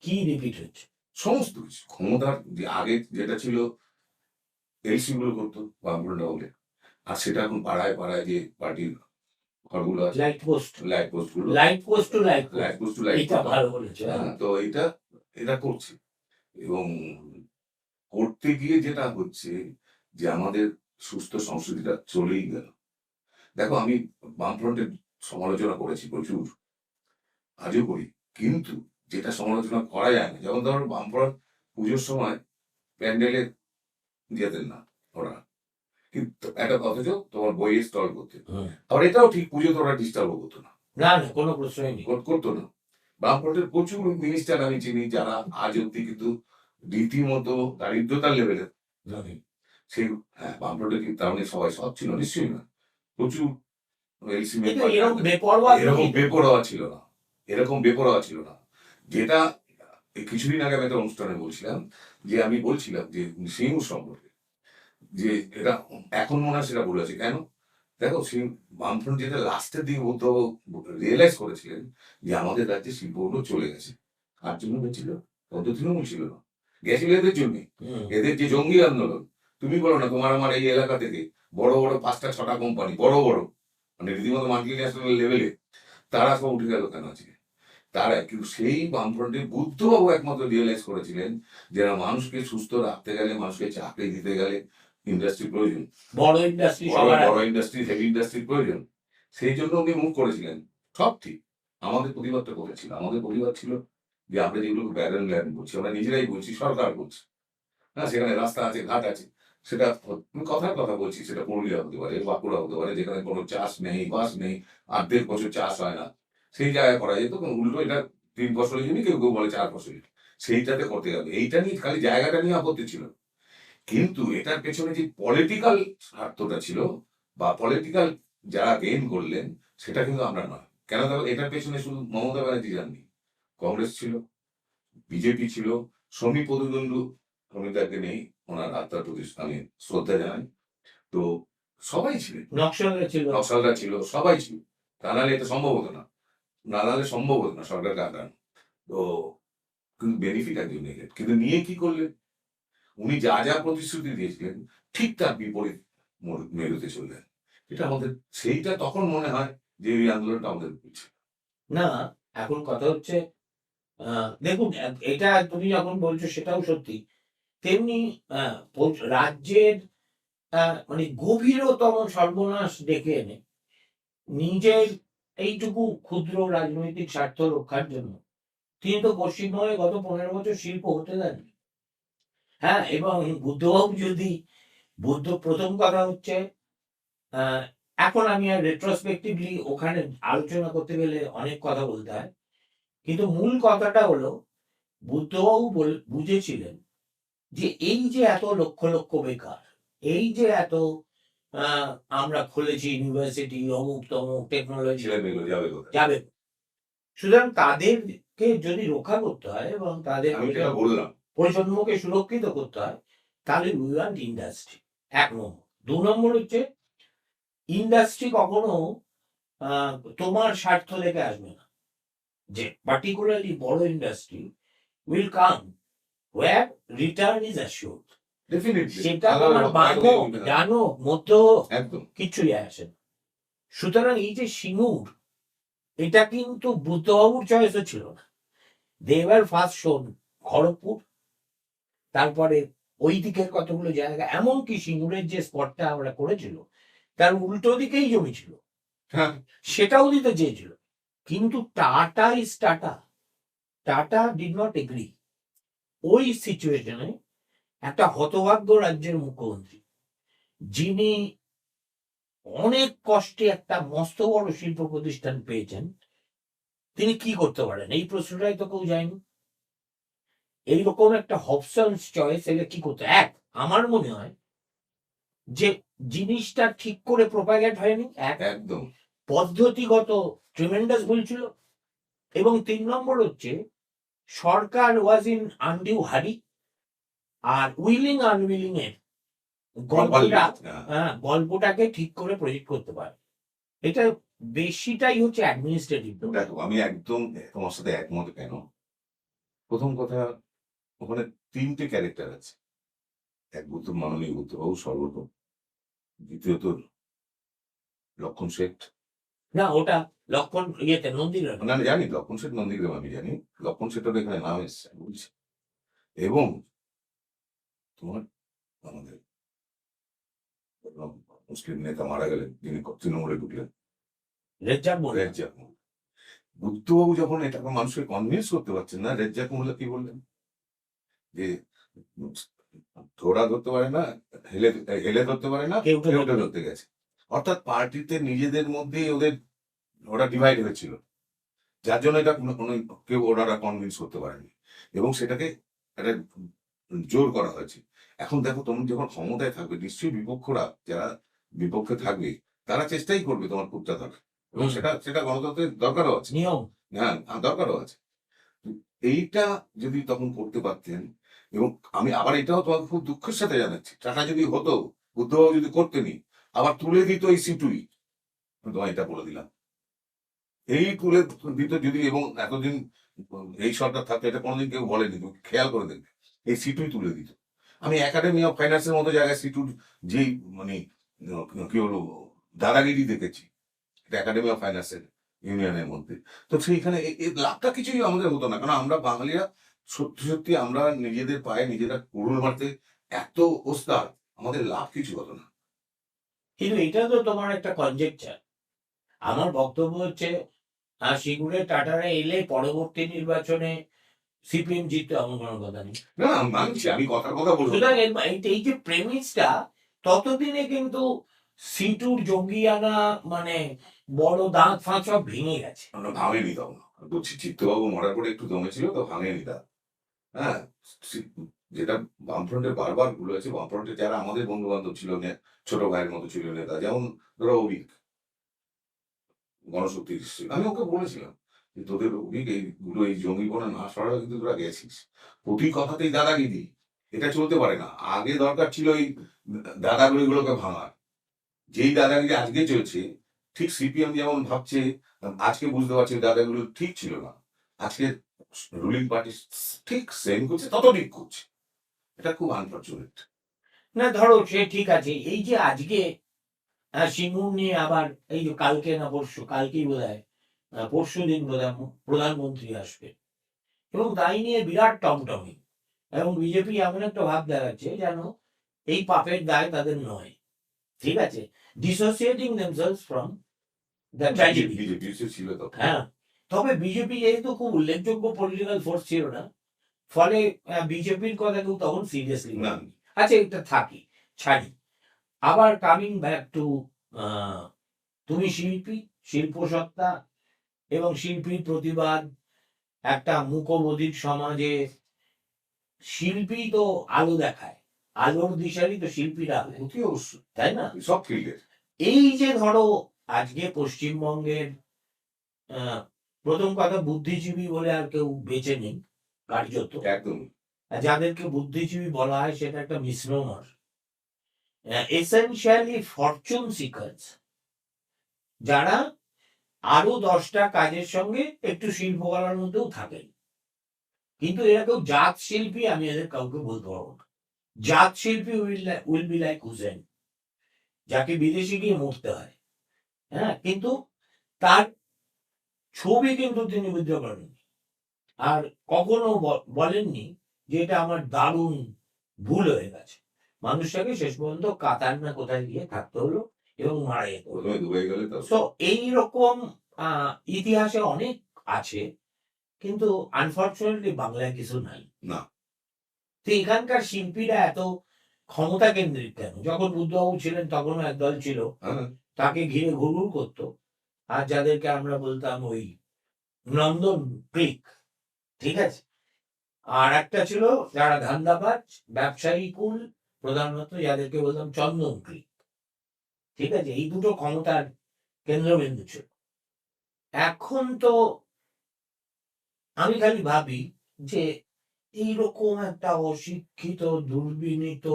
কি রিপিট হচ্ছে? সমস্ত কিছু। ক্ষমতার যে আগে যেটা ছিল এলসি গুলো করতো বামফ্রন্ট আমলে, আর সেটা এখন পাড়ায় পাড়ায় যে পার্টির ঘরগুলো আছে, লাইট পোস্ট। লাইট পোস্ট গুলো, light post to light light post. Post to light এটা পোস্ট। ভালো বলেছে। হ্যাঁ, তো এটা এটা করছে, এবং করতে গিয়ে যেটা হচ্ছে যে আমাদের সুস্থ সংস্কৃতিটা চলেই গেল। দেখো আমি বামফ্রন্টের সমালোচনা করেছি প্রচুর, আজও করি, কিন্তু যেটা সমালোচনা করা যায় না, যেমন ধরো বামফ্রন্ট পুজোর সময় প্যান্ডেলে যেতেন না ওরা, কিন্তু একটা অথচ তোমার বইয়ের স্টল করতে। হুম। আর এটাও ঠিক, পুজো তো ওরা ডিস্টার্ব করতো না, না না, কোনো প্রশ্নই নেই। করতো না। বামফ্রন্টের প্রচুর মিনিস্টার আমি চিনি যারা আজ অব্দি কিন্তু রীতিমতো দারিদ্রতার লেভেলে সেই, হ্যাঁ, বামফ্রন্টের কিন্তু তার মানে সবাই সৎ ছিল নিশ্চয়ই না, প্রচুর এলসি কিন্তু মেম্বার এরকম বেপরোয়া এরকম বেপরোয়া ছিল না, এরকম বেপরোয়া ছিল না। যেটা এই কিছুদিন আগে আমি একটা অনুষ্ঠানে বলছিলাম, যে আমি বলছিলাম যে সিংহ সম্পর্কে, যে এটা এখন মনে হয় সেটা ভুল আছে কেন। দেখো সেই বামফ্রন্ট যেটা লাস্টের দিকে উদ্ধব রিয়েলাইজ করেছিলেন যে আমাদের রাজ্যে শিল্পগুলো চলে গেছে, কার জন্য হয়েছিল? তত তৃণমূল ছিল না, গেছিল এদের জন্যই। হুম। এদের যে জঙ্গি আন্দোলন, তুমি বলো না তোমার আমার এই এলাকা থেকে বড় বড় 5টা 6টা কোম্পানি, বড় বড় মানে রীতিমতো মাল্টি ন্যাশনাল লেভেলে, তারা সব উঠে গেল কেন আজকে? তারা কিন্তু সেই বামফ্রন্টে বুদ্ধবাবু একমাত্র রিয়েলাইজ করেছিলেন যে মানুষকে সুস্থ রাখতে গেলে, মানুষকে চাকরি দিতে গেলে ইন্ডাস্ট্রি প্রয়োজন, বড় ইন্ডাস্ট্রি বড় সবার বড় আগে। ইন্ডাস্ট্রি, হেভি ইন্ডাস্ট্রির প্রয়োজন। সেই জন্য উনি মুভ করেছিলেন। সব ঠিক, আমাদের প্রতিবাদটা করেছিল, আমাদের প্রতিবাদ ছিল যে আমরা যেগুলো ব্যারেন ল্যান্ড বলছি, আমরা নিজেরাই বলছি, সরকার বলছে হ্যাঁ, সেখানে রাস্তা আছে, ঘাট আছে। সেটা আমি কথার কথা বলছি, সেটা পুরুলিয়া হতে পারে, বাঁকুড়া হতে পারে, যেখানে কোনো চাষ নেই, বাস নেই, ৮-১.৫ বছর চাষ হয় না। সেই জায়গায় করা যেত। উল্টো এটা ৩ ফসলের জন্য কেউ, কেউ বলে ৪ ফসলি। সেইটাতে করতে হবে। এইটা নিয়ে খালি জায়গাটা নিয়ে আপত্তি ছিল। কিন্তু এটার পেছনে যে পলিটিক্যাল স্বার্থটা ছিল বা পলিটিক্যাল যারা গেইন করলেন, সেটা কিন্তু আমরা নয়। কেন দেখো, এটার পেছনে শুধু মমতা ব্যানার্জি যাননি। কংগ্রেস ছিল, বিজেপি ছিল, শ্রমিক প্রতিদ্বন্দ্বী শ্রমিকদাকে নেই, ওনার আত্মার প্রতি আমি শ্রদ্ধা জানাই। তো সবাই ছিলেন, নকশালরা ছিল। নকশালরা ছিল, সবাই ছিল। তা নাহলে এটা সম্ভব হতো না। না নাহলে সম্ভব হতো না সরকারকে আটকানো। তো কিন্তু বেনিফিট একজন নিলেন। কিন্তু নিয়ে কি করলেন? উনি যা যা প্রতিশ্রুতি দিয়েছিলেন, ঠিক তার বিপরীত মেরুতে চললেন। এটা আমাদের সেইটা তখন মনে হয় যে এই আন্দোলনটা আমাদের পিছু। না, এখন কথা হচ্ছে দেখুন, এটা তুমি যখন বলছো সেটাও সত্যি। তেমনি রাজ্যের মানে গভীরতম সর্বনাশ ডেকে এনে নিজের এইটুকু ক্ষুদ্র রাজনৈতিক স্বার্থ রক্ষার জন্য তিনি তো পশ্চিমবঙ্গে গত ১৫ বছর শিল্প হতে দেননি। হ্যাঁ, এবং বুদ্ধবাবু যদি প্রথম কথা হচ্ছে আহ, এখন আমি আর রেট্রোস্পেক্টিভলি ওখানে আলোচনা করতে গেলে অনেক কথা বলতে হয়, কিন্তু মূল কথাটা হলো বুদ্ধবাবু বুঝেছিলেন যে এই যে এত লক্ষ লক্ষ বেকার, এই যে এত আহ, আমরা খুলেছি ইউনিভার্সিটি, অমুক তমুক টেকনোলজি ছেলেমেয়েগুলো যাবে কোথায়? যাবে, সুতরাং তাদেরকে যদি রক্ষা করতে হয় এবং তাদের আমি সেটা বললাম। প্রজন্মকে সুরক্ষিত করতে হয়, তাহলে উই ওয়ান্ট ইন্ডাস্ট্রি, ১ নম্বর। ২ নম্বর হচ্ছে ইন্ডাস্ট্রি কখনো তোমার স্বার্থ দেখে আসবে না। যে পার্টিকুলারলি বড় industry will come where return is assured. Definitely. সেটা তোমার বাংলো জানো মধ্য একদম। কিচ্ছু যায় আসে না। সুতরাং এই যে সিঙ্গুর, এটা কিন্তু বুদ্ধবাবুর চয়েসও ছিল না। দেবার ফার্স্ট শোন খড়গপুর, তারপরে ওই দিকের কতগুলো জায়গা, এমনকি সিঙ্গুরের যে স্পটটা আমরা করেছিল তার উল্টো দিকেই জমি ছিল, হ্যাঁ, সেটাও দিতে চেয়েছিল। কিন্তু tata is tata, tata did not agree. ওই সিচুয়েশনে একটা হতভাগ্য রাজ্যের মুখ্যমন্ত্রী, যিনি অনেক কষ্টে একটা মস্ত বড় শিল্প প্রতিষ্ঠান পেয়েছেন, তিনি কি করতে পারেন? এই প্রশ্নটাই তো কেউ যায়নি। এইরকম একটা হবসন্স চয়েস এলে কি করতে? আমার মনে হয় যে জিনিসটা ঠিক করে প্রোপাগেট হয়নি, একদম। পদ্ধতিগত ট্রিমেন্ডাস ভুল ছিল, এবং ৩ নম্বর হচ্ছে সরকার ওয়াজ ইন আনডিউ হারি, আর উইলিং আনউইলিং এর গল্পটাকে ঠিক করে প্রজেক্ট করতে পারে। এটা বেশিটাই হচ্ছে অ্যাডমিনিস্ট্রেটিভ। দেখো, আমি একদম তোমার সাথে একমত। কেন? প্রথম কথা, ওখানে ৩টে ক্যারেক্টার আছে। এক মাননীয় বুদ্ধবাবু সর্বপ্রথম, দ্বিতীয়ত লক্ষণ শেঠ। না, ওটা লক্ষণ ইয়েতে নন্দীগ্রামে। না, আমি জানি লক্ষণ শেঠ নন্দীগ্রাম, আমি জানি লক্ষণ শেঠের এখানে নাম এসছে, আমি বলছি। এবং তোমার আমাদের মুসলিম নেতা মারা গেলেন, যিনি তৃণমূলে ঢুকলেন, রেজ্জাক মোল্লা। রেজ্জাক মোল্লা। বুদ্ধবাবু যখন এটাকে মানুষকে কনভিন্স করতে পারছেন না, রেজ্জাক মোল্লা কি বললেন? যে থোড়া ধরতে পারে না, হেলে হেলে ধরতে পারে না, কেউটে কেউটে ধরতে গেছে। অর্থাৎ পার্টিতে নিজেদের মধ্যেই ওরা ডিভাইড হয়েছিল, যার জন্য এটা কেউ ওনারা কনভিন্স করতে পারেনি, এবং সেটাকে একটা জোর করা হয়েছে। এখন দেখো, তুমি যখন ক্ষমতায় থাকবে, নিশ্চয়ই বিপক্ষরা যারা বিপক্ষে থাকবে, তারা চেষ্টাই করবে তোমার কুত্তা ধরার, এবং সেটা সেটা গণতন্ত্রের দরকারও আছে, নিয়ম। হ্যাঁ, দরকারও আছে। এইটা যদি তখন করতে পারতেন, এবং আমি আবার এটাও তোমাকে খুব দুঃখের সাথে জানাচ্ছি, টাটা যদি হতো, বুদ্ধবাবু যদি করতেনি, আবার তুলে দিত এই সিটুই, তোমায় এটা বলে দিলাম, এই তুলে দিত যদি, এবং এতদিন এই সরকার থাকতো, এটা কোনোদিন কেউ বলেনি, তুমি খেয়াল করে দেখবে, এই সিটুই তুলে দিত। আমি একাডেমি অফ ফাইন্যান্সের মতো জায়গায় সিটুর যেই মানে কি বলবো দাদাগিরি দেখেছি, এটা একাডেমি অফ ফাইন্যান্সের ইউনিয়নের মধ্যে। তো সেইখানে লাভটা কিছুই আমাদের হতো না, কারণ আমরা বাঙালিরা সত্যি সত্যি আমরা নিজেদের পায়ে নিজেরা কুড়ুল মারতে এত ওস্তাদ, আমাদের লাভ কিছু হতো না। কিন্তু এটা তো তোমার একটা কনজেকচার। আমার বক্তব্য হচ্ছে সিঙ্গুরে টাটারা এলে পরবর্তী নির্বাচনে সিপিএম জিততো এমন কোনো কথা নেই। না না, মানছি, আমি কথার কথা বলবো না। সুতরাং এই যে প্রেমিসটা, ততদিনে কিন্তু সিটুর জঙ্গিয়ানা মানে বড় দাঁত ফাঁক সব ভেঙে গেছে। আমরা ভাঙেনি তখন, বলছি চিত্তবাবু মরার পরে একটু দমেছিল তো, ভাঙেনি তা। হ্যাঁ, যেটা বামফ্রন্টের বারবার ভুল হয়েছে, বামফ্রন্টে যারা আমাদের বন্ধু বান্ধব ছিল, ছোট ভাইয়ের মতো ছিল নেতা, যেমন ধরো অভিক, গণশক্তির ছিল, আমি ওকে বলেছিলাম যে তোদের অভিক এইগুলো এই জঙ্গিপনা না সরালে কিন্তু তোরা গেছিস। প্রতি কথাতেই দাদাগিরি, এটা চলতে পারে না। আগে দরকার ছিল এই দাদাগিরিগুলোকে ভাঙার। যেই দাদাগিরি আজকে চলছে, ঠিক সিপিএম যেমন ভাবছে, আজকে বুঝতে পারছে দাদাগুলো ঠিক ছিল না, আজকে রুলিং পার্টি ঠিক সেম করছে, তত ঠিক করছে। এটা খুব আনফর্চুনেট। না ধরো সে ঠিক আছে, এই যে আজকে সিঙ্গুর নিয়ে আবার এই যে কালকে না পরশু, কালকেই বোধ হয় পরশু দিন বোধ হয় প্রধানমন্ত্রী আসবে, এবং তাই নিয়ে বিরাট টমটমি, এবং বিজেপি এমন একটা ভাব দেখাচ্ছে যেন এই পাপের দায় তাদের নয়। ঠিক আছে, dissociating themselves from the tragedy. BJP ছিল তো। হ্যাঁ, তবে বিজেপি যেহেতু খুব উল্লেখযোগ্য পলিটিক্যাল ফোর্স ছিল না, ফলে বিজেপির কথা কেউ তখন সিরিয়াসলি না, নেয়নি। আচ্ছা, এটা থাকি, ছাড়ি। আবার কামিং ব্যাক টু, তুমি শিল্পী, শিল্পসত্তা এবং শিল্পীর প্রতিবাদ, একটা মুকোবধিক সমাজে শিল্পী তো আলো দেখায়, আলোর দিশারি তো শিল্পীরা হয়, অতি অবশ্যই, তাই না? সব ফিল্ডের। এই যে ধরো আজকে পশ্চিমবঙ্গের আহ, প্রথম কথা, বুদ্ধিজীবী বলে আর কেউ বেঁচে নেই কার্যত। একদম। আর যাদেরকে বুদ্ধিজীবী বলা হয় সেটা একটা মিসনোমার, এসেনশিয়ালি ফরচুন সিকার্স, যারা আরো 10টা কাজের সঙ্গে একটু শিল্পকলার মধ্যেও থাকেন, কিন্তু এরা কেউ জাত শিল্পী আমি এদের কাউকে বলতে পারবো না। জাত শিল্পী উইল বি লাইক হুসেন, যাকে বিদেশে গিয়ে মরতে হয়। হ্যাঁ, কিন্তু তার ছবি কিন্তু তিনি উইথড্র করেন, আর কখনো বলেননি যে এটা আমার দারুণ ভুল হয়ে গেছে। মানুষটাকে শেষ পর্যন্ত কাতার না কোথায় গিয়ে থাকতে হলো এবং মারা যেত। প্রথমে দুবাই গেলে তো। তো এইরকম ইতিহাসে অনেক আছে, কিন্তু আনফর্চুনেটলি বাংলায় কিছু নাই। না। তো এখানকার শিল্পীরা এত ক্ষমতা কেন্দ্রিক কেন? যখন বুদ্ধবাবু ছিলেন তখনও একদল ছিল, হ্যাঁ, তাকে ঘিরে ঘুরঘুর করতো, আর যাদেরকে আমরা বলতাম ওই নন্দন ক্লিক, ঠিক আছে। আর একটা ছিল যারা ধান্দাবাজ ব্যবসায়ী কুল, প্রধানত যাদেরকে বলতাম চন্দন ক্লিক, ঠিক আছে। এই দুটো ক্ষমতার কেন্দ্রবিন্দু ছিল। এখন তো আমি খালি ভাবি যে এইরকম একটা অশিক্ষিত, দুর্বিনীত,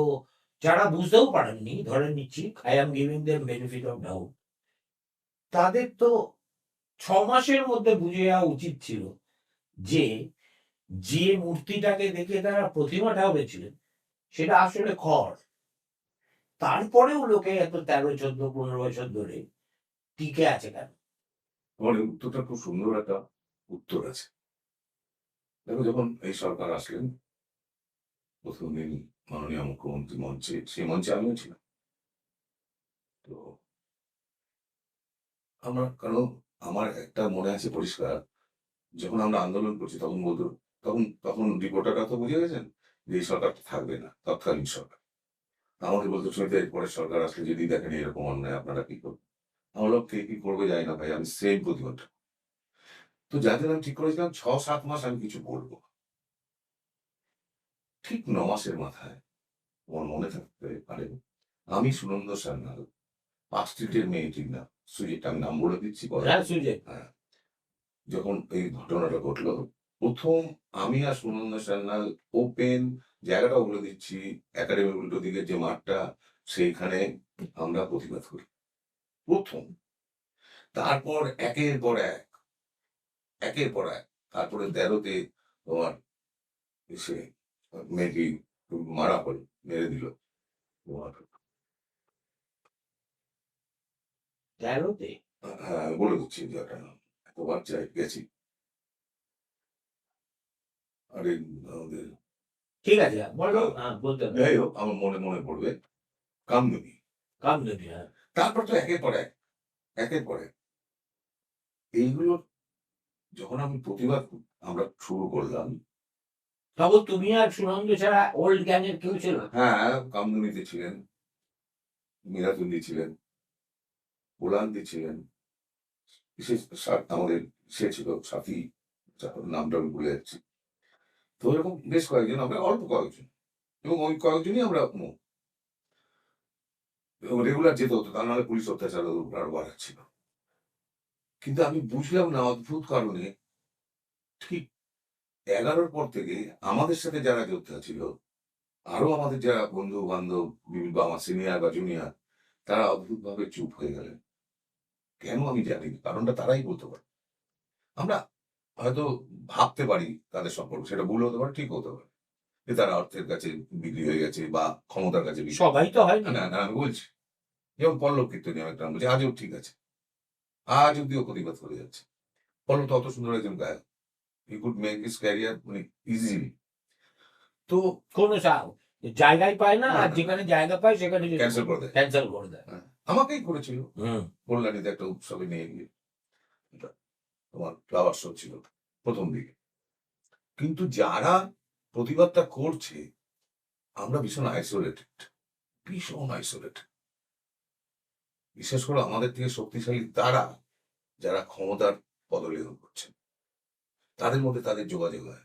যারা বুঝতেও পারেননি, ধরে নিচ্ছি I am giving them benefit of doubt, তাদের তো 6 মাসের মধ্যে বুঝে যাওয়া উচিত ছিল যে যে মূর্তিটাকে দেখে তারা প্রতিমাটা হয়েছিলেন সেটা আসলে খড়। তারপরেও লোকে এত 13, 14, 15 বছর ধরে টিকে আছে কেন? আমার এই উত্তরটা খুব সুন্দর একটা উত্তর আছে। দেখো, যখন এই সরকার আসলেন, প্রথম দিন মাননীয় মুখ্যমন্ত্রী মঞ্চে, সেই মঞ্চে আমিও ছিলাম। তো আমরা, কারণ আমার একটা মনে আছে পরিষ্কার, যখন আমরা আন্দোলন করছি তখন বলতো, তখন রিপোর্টাররা তো বুঝে গেছেন যে এই সরকারটা থাকবে না, তৎকালীন সরকার। আমাকে বলতো, শুনতে পরের সরকার আসলে যদি দেখেন এরকম অন্যায়, আপনারা কি করবেন? আমার লোক কে কি করবে জানি না ভাই, আমি সেম প্রতিবাদ। তো যাদের আমি ঠিক করেছিলাম 6-7 মাস আমি কিছু বলবো না। ঠিক 9 মাসের মাথায়, আমার মনে থাকতে পারে, আমি সুনন্দ সান্যাল, পার্ক স্ট্রিটের মেয়েটির নাম সুজিত, আমি নাম বলে দিচ্ছি পরে। হ্যাঁ, যখন এই ঘটনাটা ঘটলো, প্রথম আমি আর সুনন্দ সান্যাল ওপেন জায়গাটা বলে দিচ্ছি, একাডেমির উল্টো দিকে যে মাঠটা, সেইখানে আমরা প্রতিবাদ করি প্রথম। তারপর একের পর এক, তারপরে 13-তে তোমার সে মেয়েটি মারা হল, মেরে দিল তোমার। 13তে? হ্যাঁ, বলে দিচ্ছি জায়গাটা, এতবার গেছি। আরে আমাদের, ঠিক আছে, বলো, বলতে হবে। যাই হোক, আমার মনে মনে পড়বে কামদুনি। কামদেবী, হ্যাঁ। তারপর তো একের পর এক এইগুলো, যখন আমি প্রতিবাদ আমরা শুরু করলাম, তখন তুমি আর সুনন্দ ছাড়া ওল্ড গ্যাংয়ের কেউ ছিল না? হ্যাঁ, কামদুনিতে ছিলেন, মিরাজুদ্দি ছিলেন, ওলান্দি ছিলেন, বিশেষ আমাদের সে ছিল সাথী, যার নামটা আমি ভুলে যাচ্ছি। তো এরকম বেশ কয়েকজন, আমরা অল্প কয়েকজন, এবং ওই কয়েকজনই আমরা রেগুলার যেতে হতো, তা নাহলে পুলিশ অত্যাচার আরো বাড়াচ্ছিল। কিন্তু আমি বুঝলাম না অদ্ভুত কারণে ঠিক 11-র পর থেকে আমাদের সাথে যারা যোদ্ধা ছিল, আরো আমাদের যারা বন্ধু বান্ধব, বিভিন্ন আমার সিনিয়র বা জুনিয়র, তারা অদ্ভুতভাবে চুপ হয়ে গেলেন। কেন আমি জানি না, কারণটা তারাই বলতে পারে। আমরা হয়তো ভাবতে পারি তাদের সম্পর্কে, সেটা ভুল হতে পারে, ঠিক হতে পারে, যে তারা অর্থের কাছে বিক্রি হয়ে গেছে বা ক্ষমতার কাছে বিক্রি। সবাই তো হয় না না। না, আমি বলছি, যেমন পল্লব কীর্তনিয়া একটা নাম বলছি, আজও ঠিক আছে, আজ অব্দিও প্রতিবাদ করে যাচ্ছে। পল্লব তো অত সুন্দর একজন গায়ক, he could make his career মানে ইজিলি। তো কোনো জায়গায় পায় না, না, আর না, যেখানে জায়গা পায় সেখানে ক্যান্সেল করে দেয়। ক্যান্সেল করে দেয়। হ্যাঁ, আমাকেই করেছিল হুম। কল্যাণীতে একটা উৎসবে নিয়ে গিয়ে, এটা তোমার ফ্লাওয়ার শো ছিল প্রথম দিকে। কিন্তু যারা প্রতিবাদটা করছে, আমরা ভীষণ আইসোলেটেড, ভীষণ আইসোলেটেড। বিশেষ করে আমাদের থেকে শক্তিশালী তারা, যারা ক্ষমতার পদলেহন করছেন, তাদের মধ্যে তাদের যোগাযোগ হয়।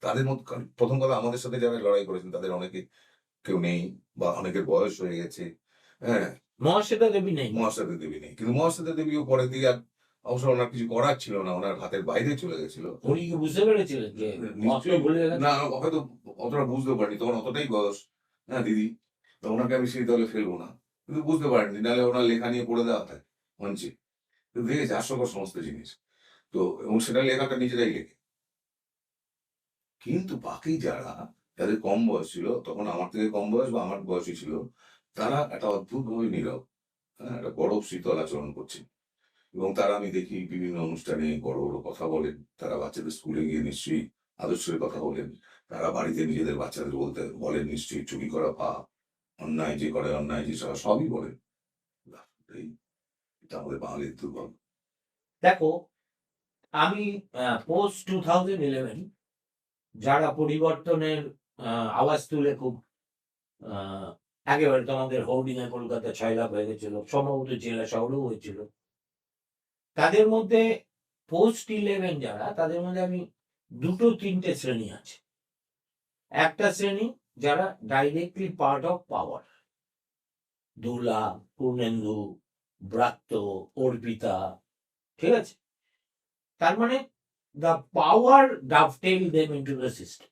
তাদের মধ্যে প্রথম কথা, আমাদের সাথে যারা লড়াই করেছেন তাদের অনেকে কেউ নেই, বা অনেকের বয়স হয়ে গেছে। হ্যাঁ, মহাশ্বেতা দেবী নেই। মহাশ্বেতা দেবী নেই, কিন্তু মহাশ্বেতা দেবীও পরের দিকে আর অবশ্য ওনার কিছু করার ছিল না, ওনার হাতের বাইরে চলে গেছিল। উনি কি বুঝতে পেরেছিলেন যে অস্ত্র নিশ্চয়ই ভুলে গেছে? না, হয়তো অতটা বুঝতে পারিনি, তখন অতটাই বয়স। হ্যাঁ দিদি, তো ওনাকে আমি সেই দলে ফেলবো না, কিন্তু বুঝতে পারিনি, নাহলে ওনার লেখা নিয়ে পড়ে দেওয়া হয় মঞ্চে। তো দেখেছি হাস্যকর সমস্ত জিনিস। তো এবং সেটা লেখাটা নিজেরাই লেখে। কিন্তু বাকি যারা, যাদের কম বয়স ছিল, তখন আমার থেকে কম বয়স বা আমার বয়সী ছিল, তারা একটা অদ্ভুতভাবে নীরব, হ্যাঁ, একটা বরফ শীতল আচরণ করছে। এবং তারা, আমি দেখি বিভিন্ন অনুষ্ঠানে বড় বড় কথা বলেন, তারা বাচ্চাদের স্কুলে গিয়ে নিশ্চয়ই আদর্শের কথা বলেন, তারা বাড়িতে নিজেদের বাচ্চাদের বলেন নিশ্চয়ই চুরি করা পাপ, অন্যায় যে করে, অন্যায় যে সারা সবই বলেন। এটা আমাদের বাঙালির দুর্ভাগ্য। দেখো, আমি পোস্ট 2011 যারা পরিবর্তনের আওয়াজ তুলে খুব একেবারে তোমাদের হোর্ডিং এ কলকাতা 6 লাখ হয়ে গেছিল, সম্ভবত জেলা শহরেও হয়েছিল, তাদের মধ্যে পোস্ট 11 যারা, তাদের মধ্যে আমি দুটো তিনটে শ্রেণী আছে। একটা শ্রেণী যারা ডাইরেক্টলি পার্ট অফ পাওয়ার, দুলা, পূর্ণেন্দু, ব্রাত্য, অর্পিতা, ঠিক আছে? তার মানে the power dovetail them into the system.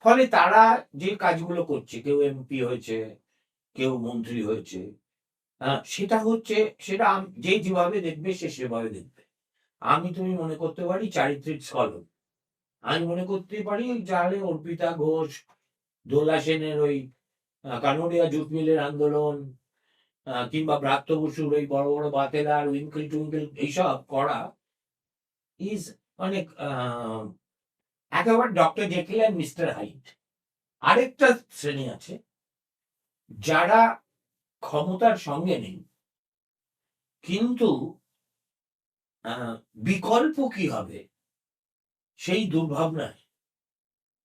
ফলে তারা যে কাজগুলো করছে, কেউ এমপি হয়েছে, কেউ মন্ত্রী হয়েছে, সেটা হচ্ছে, সেটা যে যেভাবে দেখবে সে সেভাবে দেখবে। আমি তুমি মনে করতে পারি চারিত্রিক স্খলন, আমি মনে করতে পারি যাহলে অর্পিতা ঘোষ, দোলা সেনের ওই কানোরিয়া জুট মিলের আন্দোলন, কিংবা ব্রাত্য বসুর ওই বড় বড় বাতেলার উইঙ্কেল টুইঙ্কেল এইসব করা ইজ অনেক একেবারে doctor Jekyll and mister hide. আরেকটা শ্রেণী আছে যারা ক্ষমতার সঙ্গে নেই, কিন্তু বিকল্প কি হবে সেই দুর্ভাবনায়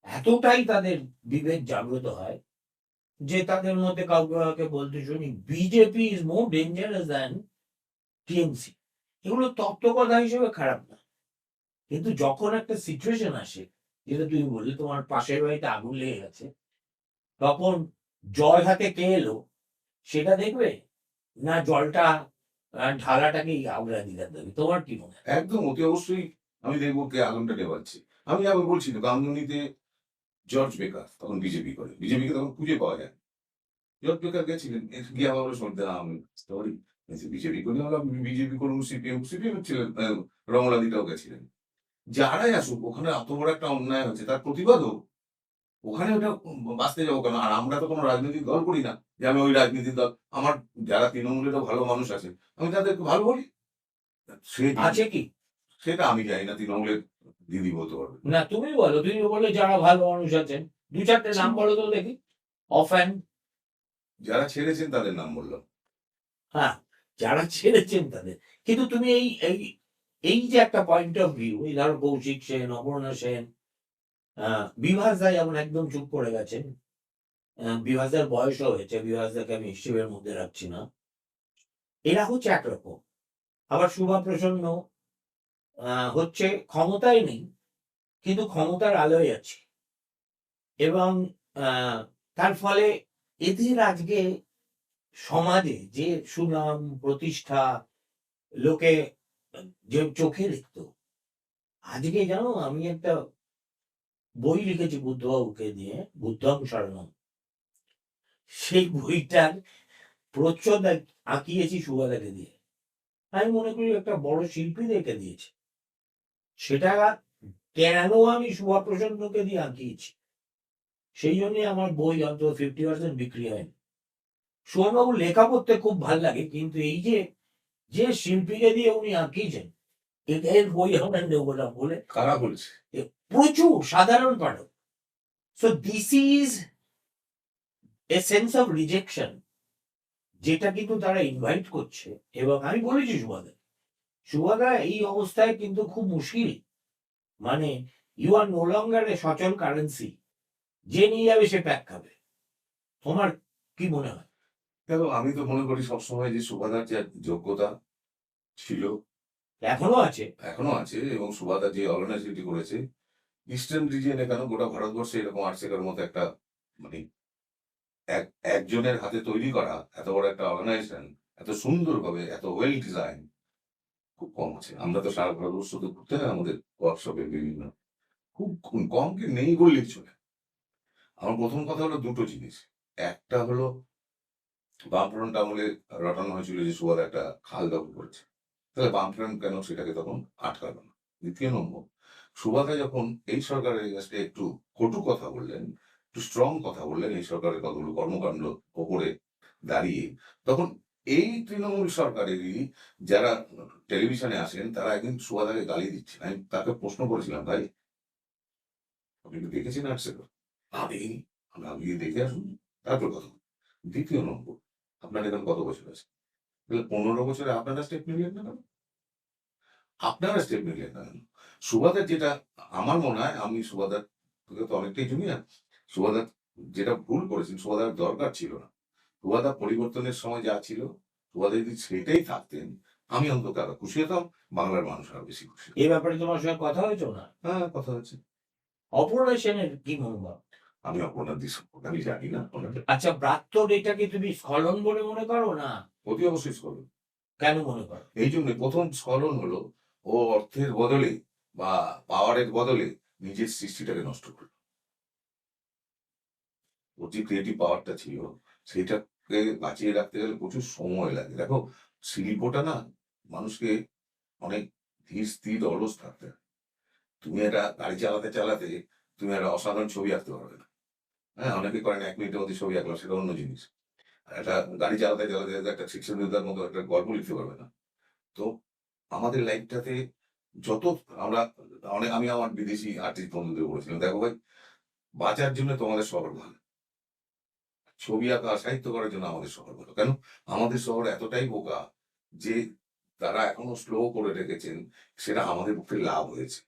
এতটাই তাদের বিবেক জাগ্রত হয় যে তাদের মধ্যে কাউকে কাউকে বলতে শুনি BJP is more dangerous than TMC. এগুলো তত্ত্বকথা হিসেবে খারাপ না, কিন্তু যখন একটা সিচুয়েশন আসে, যেটা তুমি বললে তোমার পাশের বাড়িতে আগুন লেগে গেছে, তখন জল হাতে কে এলো সেটা দেখবে, না জলটা ঢালাটাকেই অগ্রাধিকার দেবে? তোমার কি মনে হয়? একদম, অতি অবশ্যই আমি দেখবো কে আগুনটা নেভাচ্ছে। আমি বলছি তো, গান্ধনীতে জর্জ বেকার তখন বিজেপি করে, বিজেপিকে তখন খুঁজে পাওয়া যায়। জর্জ বেকার গেছিলেন, গিয়ে আমার শুনতে সরি, বিজেপি করে, বিজেপি করুন, সিপিএম ছিলেন, রমলাদিটাও গেছিলেন। যারাই আসুক, ওখানে অত বড় একটা অন্যায় হচ্ছে, তার প্রতিবাদ হোক, ওখানে ওটা বাঁচতে যাবো কেন? আর আমরা তো কোনো রাজনৈতিক দল করি না যে আমি ওই রাজনীতির দল। আমার যারা তৃণমূলেরও ভালো মানুষ আছে, আমি তাদেরকে ভালো বলি। সে আছে কি? সেটা আমি জানি না, তৃণমূলের দিদি বলতে পারবে। না তুমি বলো, তুমি বলে যারা ভালো মানুষ আছেন, দু চারটে নাম বলো তো দেখি, অফ হ্যান্ড। যারা ছেড়েছেন তাদের নাম বললাম। হ্যাঁ, যারা ছেড়েছেন তাদের। কিন্তু তুমি এই এই এই যে একটা পয়েন্ট অফ ভিউ, এই ধরো কৌশিক সেন, অপর্ণা সেন, বিভাসদা যেমন একদম চুপ করে গেছেন। বিভাসদার বয়সও হয়েছে, বিভাসদাকে আমি হিসেবের মধ্যে রাখছি না। এরা হচ্ছে একরকম। আবার শুভা প্রসন্ন হচ্ছে ক্ষমতায় নেই, কিন্তু ক্ষমতার আলোয় আছে, এবং তার ফলে এদের আজকে সমাজে যে সুনাম প্রতিষ্ঠা, লোকে যে চোখে দেখতো, আজকে জানো আমি একটা বই লিখেছি বুদ্ধবাবুকে দিয়ে, বুদ্ধং শরণম। সেই বইটার প্রচ্ছদ আঁকিয়েছি সুভাদাকে দিয়ে। আমি মনে করি একটা বড় শিল্পীদেরকে দিয়েছে। সেটা কেন আমি শুভা প্রসন্নকে দিয়ে আঁকিয়েছি, সেই জন্যই আমার বই অন্তত 50% বিক্রি হয়নি। সুমনবাবুর লেখা পড়তে খুব ভাল লাগে, কিন্তু এই যে যে শিল্পীকে দিয়ে উনি আঁকিয়েছেন, এর বই আমরা নেবো না বলে কারা বলছে? প্রচুর সাধারণ পাঠক। So this is a sense of rejection, যেটা কিন্তু তারা ইনভাইট করছে। এবং আমি বলেছি সুভাদা এই অবস্থায় কিন্তু খুব মুশকিল। মানে ইউ আর নো লঙ্গার এ সচল কারেন্সি, যে নিয়ে যাবে সে প্যাক খাবে। তোমার কি মনে হয়? দেখো, আমি তো মনে করি সবসময় যে সুভাদার যে যোগ্যতা ছিল, এখনো আছে। এখনো আছে, এবং সুভাদা যে অর্গানাইজেশনটি করেছে, ইস্টার্ন রিজিয়নে কেন গোটা ভারতবর্ষে এরকম আর্টসেকার মতো একটা, মানে একজনের হাতে তৈরি করা এত বড় একটা অর্গানাইজেশন, এত সুন্দরভাবে, এত ওয়েল ডিজাইন, খুব কম আছে। আমরা তো সারা ভারতবর্ষ তো ঘুরতে হয় আমাদের ওয়ার্কশপে বিভিন্ন, খুব কম কি নেই বললেই চলে। আমার প্রথম কথা হলো দুটো জিনিস। একটা হলো বামফ্রন্ট আমলে রটানো হয়েছিল যে সুভাদা একটা খাল দখল করেছে, তাহলে বামফ্রন্ট কেন সেটাকে তখন আটকালো না? দ্বিতীয় নম্বর, সুভাদা যখন এই সরকারের এগেইনস্টে একটু কটু কথা বললেন, একটু স্ট্রং কথা বললেন এই সরকারের কতগুলো কর্মকাণ্ড ওপরে দাঁড়িয়ে, তখন এই তৃণমূল সরকারেরই যারা টেলিভিশনে আসেন তারা একদিন সুভাদাকে গালি দিচ্ছেন। আমি তাকে প্রশ্ন করেছিলাম, ভাই আপনি কি দেখেছেন আর্টসেকার? আমি আমরা গিয়ে দেখে আসুন, তারপর কথা বলুন। দ্বিতীয় নম্বর, আপনার এখানে কত বছর আছে? 15 বছরে আপনারা স্টেপ নিলেন না কেন? আপনারা স্টেপ নিলেন না কেন? সুভাদার যেটা, আমার মনে হয়, আমি সুভাদার থেকে তো অনেকটাই জুনিয়র, সুভাদার যেটা ভুল করেছেন, সুভাদার দরকার ছিল না। সুভাদা পরিবর্তনের সময় যা ছিল, সুভাদা যদি সেটাই থাকতেন, আমি অন্তত আরো খুশি হতাম, বাংলার মানুষ আরো বেশি খুশি হতো। এই ব্যাপারে তোমার সঙ্গে কথা হয়েছে না? হ্যাঁ, কথা হচ্ছে। অপর্ণা সেনের কি মনোভাব? আমি আপনার দিক সম্পর্কে আমি জানি না ওনাদের। আচ্ছা, প্রাক্তন এটাকে তুমি স্খলন বলে মনে করো না? অতি অবশ্যই স্খলন। কেন মনে করো? এই জন্য প্রথম স্খলন হলো, ও অর্থের বদলে বা পাওয়ারের বদলে নিজের সৃষ্টিটাকে নষ্ট করলো। ওর যে ক্রিয়েটিভ পাওয়ারটা ছিল, সেটাকে বাঁচিয়ে রাখতে গেলে প্রচুর সময় লাগে। দেখো, শিল্পটা না মানুষকে অনেক ধীর স্থির অলস থাকতে হয়। তুমি একটা গাড়ি চালাতে চালাতে তুমি একটা অসাধারণ ছবি আঁকতে পারবে না। হ্যাঁ, অনেকে করেন 1 মিনিটের মধ্যে ছবি আঁকলাম, সেটা অন্য জিনিস। আর একটা গাড়ি চালাতে চালাতে একটা শিক্ষণ যোদ্ধার মতো একটা গল্প লিখতে পারবে না। তো আমাদের লাইফটাতে যত আমরা, আমি আমার বিদেশি আর্টিস্ট বন্ধুদের বলেছিলাম, দেখো ভাই, বাঁচার জন্য তোমাদের শহর ভালো, ছবি আঁকা সাহিত্য করার জন্য আমাদের শহর ভালো। কেন? আমাদের শহর এতটাই বোকা যে তারা এখনো স্লো করে রেখেছেন, সেটা আমাদের পক্ষে লাভ হয়েছে।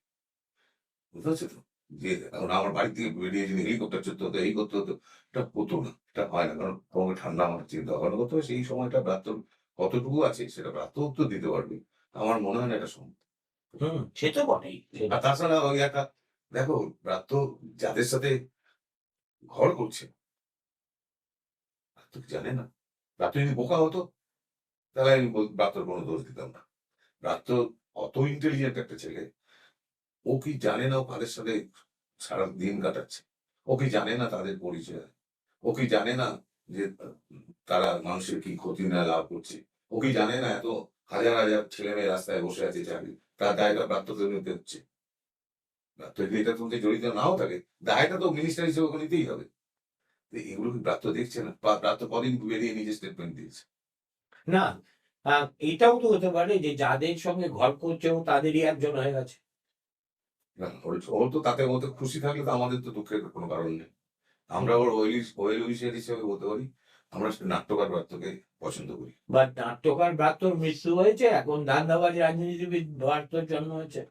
বুঝতে পারছো তো? যে এখন আমার বাড়ি থেকে বেরিয়ে যদি হেলিকপ্টার চড়তে হতো, এই করতে হতো, এটা হতো না, এটা হয় না। কারণ তোমাকে ঠান্ডা আমার চিন্তা ভাবনা করতে হবে, সেই সময়টা ব্রাত্য কতটুকু আছে সেটা ব্রাত্য উত্তর দিতে পারবে। আমার মনে হয় না এটা সম্ভব। সে তো বটেই। আর তাছাড়া ওই একটা, দেখো, ব্রাত্য যাদের সাথে ঘর করছে, ব্রাত্য কি জানে না? ব্রাত্য যদি বোকা হতো তাহলে আমি ব্রাত্যর কোনো দোষ দিতাম না। ব্রাত্য অত ইন্টেলিজেন্ট একটা ছেলে, ও কি জানে না ও কাদের সাথে সারা দিন কাটাচ্ছে? ও কি জানে না তাদের পরিচয়? ও কি জানে না যে তারা মানুষের কি ক্ষতি না লাভ করছে? ও কি জানে না এত হাজার হাজার ছেলে মেয়ে রাস্তায় বসে আছে চাকরি, তার দায়টা প্রাপ্তকে নিতে হচ্ছে? প্রাপ্ত যদি এটা সঙ্গে জড়িত নাও থাকে, দায়টা তো মিনিস্টার হিসেবে ওকে নিতেই হবে। তো এগুলো কি প্রাপ্ত দেখছে না? বা প্রাপ্ত কদিন বেরিয়ে নিজের স্টেটমেন্ট দিয়েছে। না, এটাও তো হতে পারে যে যাদের সঙ্গে ঘর করছে ও তাদেরই একজন হয়ে গেছে। না, ওর তো তাতে মতো খুশি থাকলে তো আমাদের তো দুঃখের কোনো কারণ নেই। আমরা ওর ওয়েল উইশার হিসেবে বলতে পারি, আমরা নাট্যকার প্রাপ্তকে পছন্দ করি। বা নাট্যকার ব্রাত্যর মৃত্যু হয়েছে, এখন ধান্দাবাজ রাজনীতিবিদ ব্রাত্যর জন্ম হয়েছে।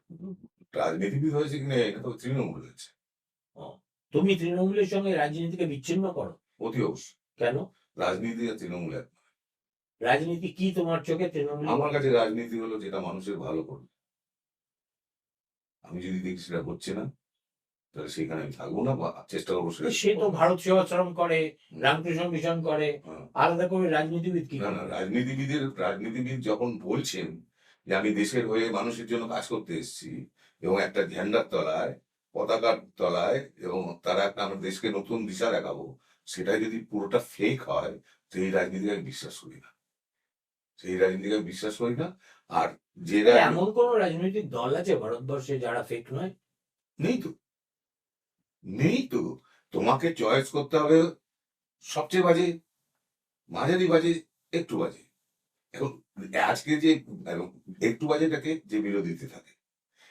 রাজনীতিবিদ হয়েছে কিনা এটা তো তৃণমূল হয়েছে। তুমি তৃণমূলের সঙ্গে রাজনীতিকে বিচ্ছিন্ন করো অতি অবশ্যই। কেন? রাজনীতি আর তৃণমূল এক। রাজনীতি কি তোমার চোখে তৃণমূল? আমার কাছে রাজনীতি হলো যেটা মানুষের ভালো করবে। আমি যদি দেখি সেটা হচ্ছে না, তাহলে সেখানে আমি থাকবো না বা চেষ্টা করবো সেটা সে তো করবো। ভারত সেবাশ্রম করে, হুম, রামকৃষ্ণ মিশন করে, হ্যাঁ। আলাদা করে রাজনীতিবিদ কি না, না, করে? রাজনীতিবিদ যখন বলছেন যে আমি দেশের হয়ে মানুষের জন্য কাজ করতে এসেছি এবং একটা ঝান্ডার তলায়, পতাকার তলায় এবং তারা একটা আমার দেশকে নতুন দিশা দেখাবো, সেটাই যদি পুরোটা ফেক হয়, সেই রাজনীতিকে আমি বিশ্বাস করি না। সেই রাজনীতিকে আমি বিশ্বাস করি না। আর যে এমন কোন রাজনৈতিক দল আছে ভারতবর্ষে যারা ফেক নয়? নেই তো, নেই তো। তোমাকে চয়েস করতে হবে সবচেয়ে বাজে, মাঝারি বাজে, একটু বাজে। এখন আজকে যে এখন একটু বাজেটাকে যে বিরোধীতে থাকে,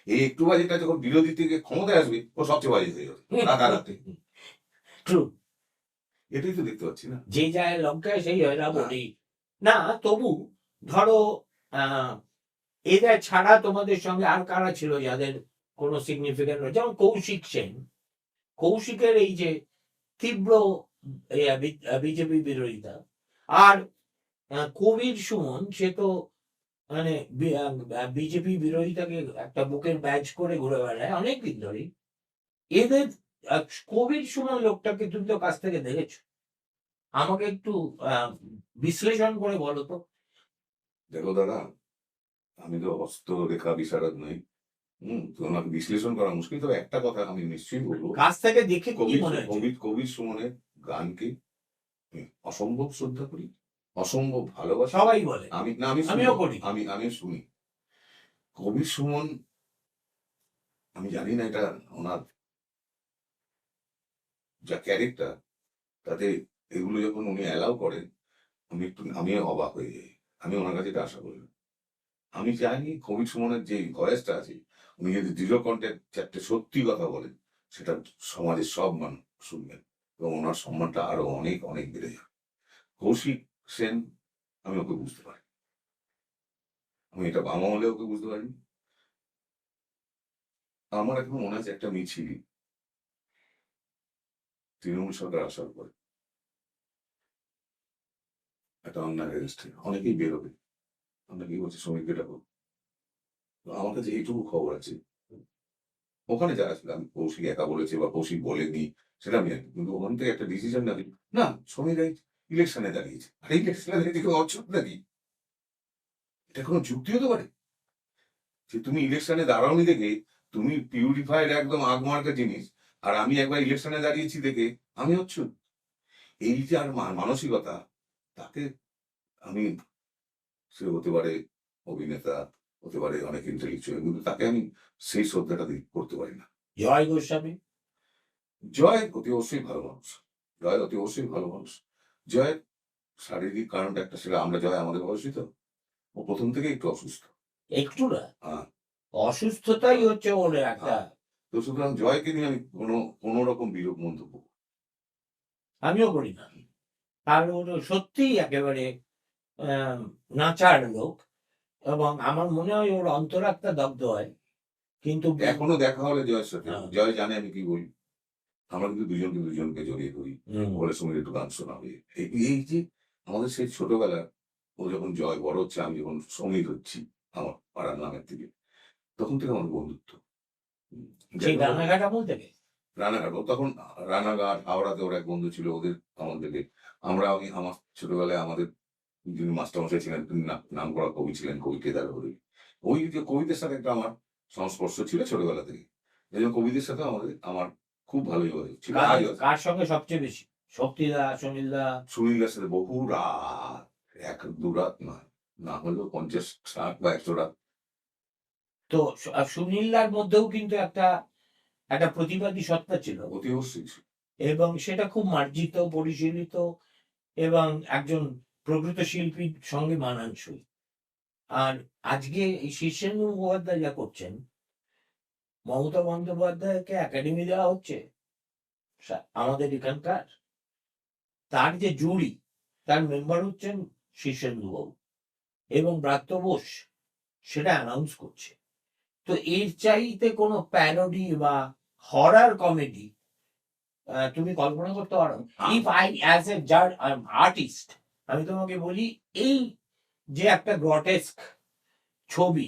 এই একটু বাজেটা যখন বিরোধী থেকে ক্ষমতায় আসবে, ও সবচেয়ে বাজে হয়ে যাবে রাতারাতি। ট্রু। এটাই তো দেখতে পাচ্ছি না। যে যায় লঙ্কায় সেই হয় হ্যাঁ। রাবণী। না তবু ধরো আহ এদের ছাড়া তোমাদের সঙ্গে আর কারা ছিল যাদের কোনো সিগনিফিকেন্ট, যেমন কৌশিক সেন। কৌশিকের এই যে তীব্র বিজেপি বিরোধিতা, আর কবির সুমন, সে তো মানে বিজেপি বিরোধিতাকে একটা বুকের ব্যাজ করে ঘুরে বেড়ায় অনেকদিন ধরেই। এদের কবির সুমন লোকটাকে তুমি তো কাছ থেকে দেখেছো, আমাকে একটু বিশ্লেষণ করে বলো তো। দেখো দাদা, আমি তো হস্তরেখা বিশারদ নই। তো ওনাকে বিশ্লেষণ করা মুশকিল। তবে একটা কথা আমি নিশ্চয়ই বলবো, কাছ থেকে দেখে কি কবির মনে হয়েছে? কবির সুমনের গানকে আমি অসম্ভব শ্রদ্ধা করি, অসম্ভব ভালোবাসি। সবাই বলে, আমি না আমি শুনি, আমিও করি। আমি শুনি। কবির সুমন, আমি জানি না এটা ওনার যা ক্যারেক্টার, তাতে এগুলো যখন উনি অ্যালাউ করেন, আমি অবাক হয়ে যাই। আমি ওনার কাছে এটা আশা করি না। আমি চাইনি কবির সুমনের যে ভয়েসটা আছে, উনি যদি দৃঢ় কণ্ঠে চারটে সত্যি কথা বলেন, সেটা সমাজের সব মানুষ শুনবেন এবং ওনার সম্মানটা আরো অনেক অনেক বেড়ে যাবে। কৌশিক সেন, আমি ওকে বুঝতে পারি। আমি এটা বাবা হলে ওকে বুঝতে পারিনি। আমার এখন মনে আছে একটা মিছিল তৃণমূল সরকার আসার পরে একটা অন্যায় রেজিস্ট্রি, অনেকেই বেরোবে, অনেকেই বলছে শ্রমিকদের ডাকো। তো আমার কাছে এইটুকু খবর আছে, ওখানে যারা ছিল, আমি কৌশিক একা বলেছে বা কৌশিক বলেনি সেটা আমি জানি, কিন্তু ওখান থেকে একটা ডিসিশন না না শ্রমিকরাই ইলেকশনে দাঁড়িয়েছে, আর ইলেকশনে দাঁড়িয়ে কেউ অচ্ছুত নাকি? এটা কোনো যুক্তি হতে পারে যে তুমি ইলেকশনে দাঁড়াওনি দেখে তুমি পিউরিফাইড একদম আগমার্কা জিনিস, আর আমি একবার ইলেকশনে দাঁড়িয়েছি দেখে আমি অচ্ছুত? এই যে আর মানসিকতা, তাকে আমি, সে হতে পারে অভিনেতা, হতে পারে অনেক ইন্টেলেকচুয়াল, কিন্তু তাকে আমি সেই শ্রদ্ধাটা করতে পারি না। জয় গোস্বামী। জয় অতি অবশ্যই ভালো মানুষ, জয় অতি অবশ্যই ভালো মানুষ। জয়ের শারীরিক কারণটা একটা, সেটা আমরা জয় আমাদের বয়সী তো, ও প্রথম থেকে একটু অসুস্থ। একটু না, হ্যাঁ, অসুস্থতাই হচ্ছে ওর একটা। হ্যাঁ। তো সুতরাং জয়কে নিয়ে আমি কোনো রকম বিরূপ মন্তব্য করি না। আমিও করি না। আর ওর সত্যিই একেবারে আহ, নাচার লোক, এবং আমার মনে হয় ওর অন্তরাত্মা দগ্ধ হয়। কিন্তু এখনো দেখা হলে জয়ের সাথে, হ্যাঁ। জয় জানে আমি কি বলি। আমরা কিন্তু দুজনকে জড়িয়ে ধরি, হুম। বলে সঙ্গে একটু গান শোনাবে। এই যে আমাদের সেই ছোটবেলা, ও যখন জয় বড় হচ্ছে, আমি যখন সমীর হচ্ছি আমার পাড়ার নামের থেকে, তখন থেকে আমার বন্ধুত্ব। হুম, সেই দেখা হলে রানাঘাট আমল থেকে। রানাঘাট, ও তখন রানাঘাট, হাওড়াতে ওর এক বন্ধু ছিল, ওদের আমাদেরকে, আমি আমার ছোটবেলায় আমাদের যিনি মাস্টারমশাই ছিলেন, তিনি নাম করা কবি ছিলেন, কবি কেদার হরি। ওই যে কবিদের সাথে একটা আমার সংস্পর্শ ছিল ছোটবেলা থেকে। এই জন্য কবিদের সাথে আমার খুব ভালো যোগাযোগ ছিল, কার আজও আছে। কার সঙ্গে সবচেয়ে বেশি? শক্তিদা, সুনীলদা? সুনীলদার সাথে বহু রাত, এক দু রাত নয়, না হলেও 50, 60 বা 100 রাত। তো সুনীলদার মধ্যেও কিন্তু একটা একটা প্রতিবাদী সত্তা ছিল, অতি অবশ্যই ছিল। এবং সেটা খুব মার্জিত, পরিশীলিত, এবং একজন প্রকৃত শিল্পীর সঙ্গে মানানসই। আর আজকে এই শীর্ষেন্দু মুখোপাধ্যায় যা করছেন, মমতা বন্দ্যোপাধ্যায়কে একাডেমি দেওয়া হচ্ছে আমাদের এখানকার, তার যে জুরি, তার মেম্বার হচ্ছেন শীর্ষেন্দু বাবু এবং ব্রাত্য বোস, সেটা অ্যানাউন্স করছে। তো এর চাইতে কোনো প্যারোডি বা হরার কমেডি তুমি কল্পনা করতে পারো হ্যাঁ। ইফ আই অ্যাজ এ জাজ আর্টিস্ট আমি তোমাকে বলি এই যে একটা গ্রটেস্ক ছবি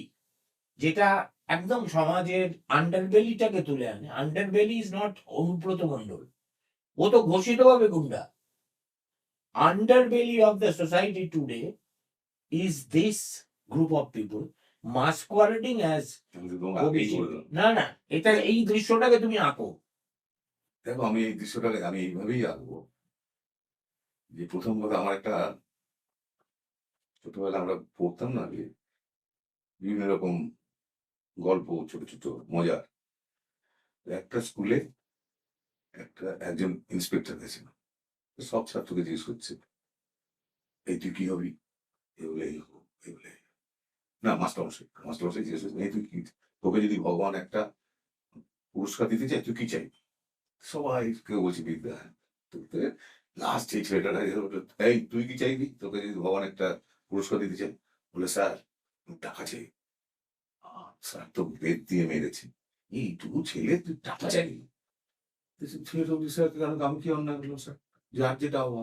যেটা একদম সমাজের আন্ডারবেলিটাকে তুলে আনে, underbelly is not Anubrata Mondal, ও তো ঘোষিতভাবে গুন্ডা। Underbelly of the society today is this group of people masquerading as আমি তো তোমাকে আগেই OBC বললাম। না না, এটা এই দৃশ্যটাকে তুমি আঁকো। দেখো আমি এই দৃশ্যটাকে আমি এইভাবেই আঁকবো যে প্রথম কথা আমার একটা ছোটবেলা আমরা পড়তাম না যে বিভিন্ন রকম গল্প ছোট ছোট মজার। একটা স্কুলে একজন ইন্সপেক্টর গেছিল, সব ছাত্রকে জিজ্ঞেস করছে এই তুই কি হবি, এ বলে এই হবো, এই বলে এই হবো। না মাস্টারমশাই জিজ্ঞেস করছেন এই তুই কি, তোকে যদি ভগবান একটা পুরস্কার দিতে চাই তুই কি চাইবি? সবাই কেউ বলছে বিদ্যা। লাস্ট এই ছেলেটা এই তুই কি চাইবি, তোকে যদি ভগবান একটা পুরস্কার দিতে চাই? বলে স্যার আমি টাকা চাই। স্যার তো বেদ দিয়ে মেরেছে, এইটুকু ছেলে তুই টাকা চাইবি? ছেলেটা বলছে স্যার আমি কি অন্যায় করলাম স্যার, যার যেটা হবো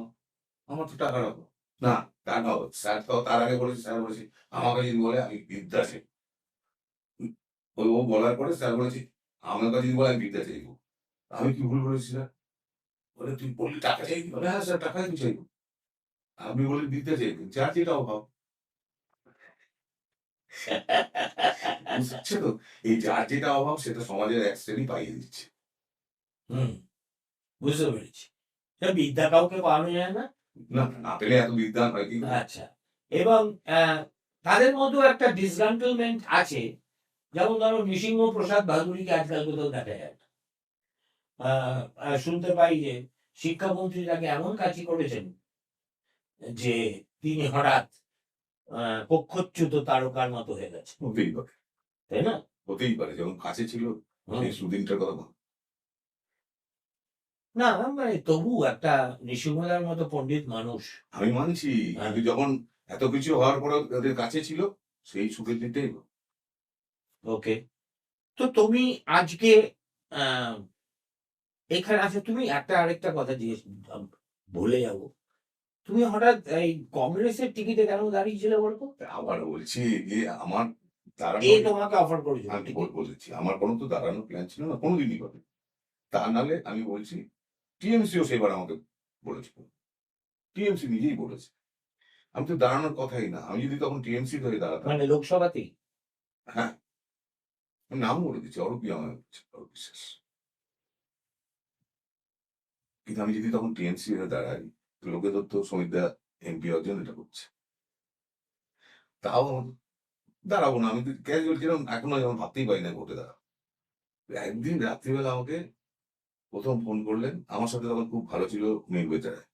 আমার তো টাকার অভাব। না তা নয় স্যার, তো তার আগে বলেছি, স্যার বলেছি আমাকে যদি বলে আমি বিদ্যা চাই। ওই ও বলার পরে স্যার বলেছি আমাকে যদি বলে আমি বিদ্যা চাইবো। আমি কি ভুল বলেছি স্যার? বলে তুই বললি টাকা চাইবি? বলে হ্যাঁ স্যার টাকাই তো চাইবো। আপনি বললেন বিদ্যা চাইবেন, যার যেটা অভাব। বুঝছে তো, এই যার যেটা অভাব সেটা সমাজের এক শ্রেণী পাইয়ে দিচ্ছে। হুম, বুঝতে পেরেছি। এটা বিদ্যা কাউকে পাওয়ানো যায় না। না না পেলে এত বিদ্যান হয় কি করে? আচ্ছা, এবং তাদের মধ্যেও একটা ডিসগ্রান্টলমেন্ট আছে, যেমন ধরো নৃসিংহ প্রসাদ ভাদুরীকে আজকাল কোথাও দেখা যায় না। শুনতে পাই যে শিক্ষামন্ত্রী তাকে এমন কাজই করেছেন যে তিনি হঠাৎ কক্ষচ্যুত তারকার মতো হয়ে গেছে, হতেই পারে, তাই না? হতেই পারে, যখন কাছে ছিল হুম। সেই সুদিনটার কথা বল। না মানে তবু একটা নৃসিংহদার মতো পণ্ডিত মানুষ। আমি মানছি, হ্যাঁ। কিন্তু যখন এত কিছু হওয়ার পরে ওদের কাছে ছিল সেই সুখের দিনটাই ভালো। ওকে, তো তুমি আজকে আহ, এখানে আছো, তুমি একটা আরেকটা কথা জিজ্ঞেস ভুলে যাবো, তুমি হঠাৎ এই কংগ্রেসের টিকিটে কেন দাঁড়িয়েছিলে বলতো? আবার বলছি যে আমার কে দাঁড়ানোর, তোমাকে অফার করেছিল আমি টিকিট? বলেছি আমার কোনো তো দাঁড়ানোর প্ল্যান ছিল না কোনোদিনই করে। তা নাহলে আমি বলছি টিএমসিও সেবার আমাকে বলেছিল, টিএমসি নিজেই বলেছে আমি তো দাঁড়ানোর কথাই না। আমি যদি তখন টিএমসি হয়ে দাঁড়াতাম, মানে লোকসভাতেই? হ্যাঁ আমি নাম বলে দিচ্ছি অরূপী, আমার অরূপ বিশ্বাস। কিন্তু আমি যদি তখন টিএমসি হয়ে দাঁড়াই, লোকে তো সমিতদা এমপি অর্জন এটা করছে, তাও দাঁড়াবো না। আমি তো ক্যাজুয়াল যেরকম এখনো যেমন ভাবতেই পারি না ভোটে দাঁড়াবো। একদিন রাত্রিবেলা আমাকে প্রথম ফোন করলেন, আমার সাথে তখন খুব ভালো ছিল মেঘ বেচারায়,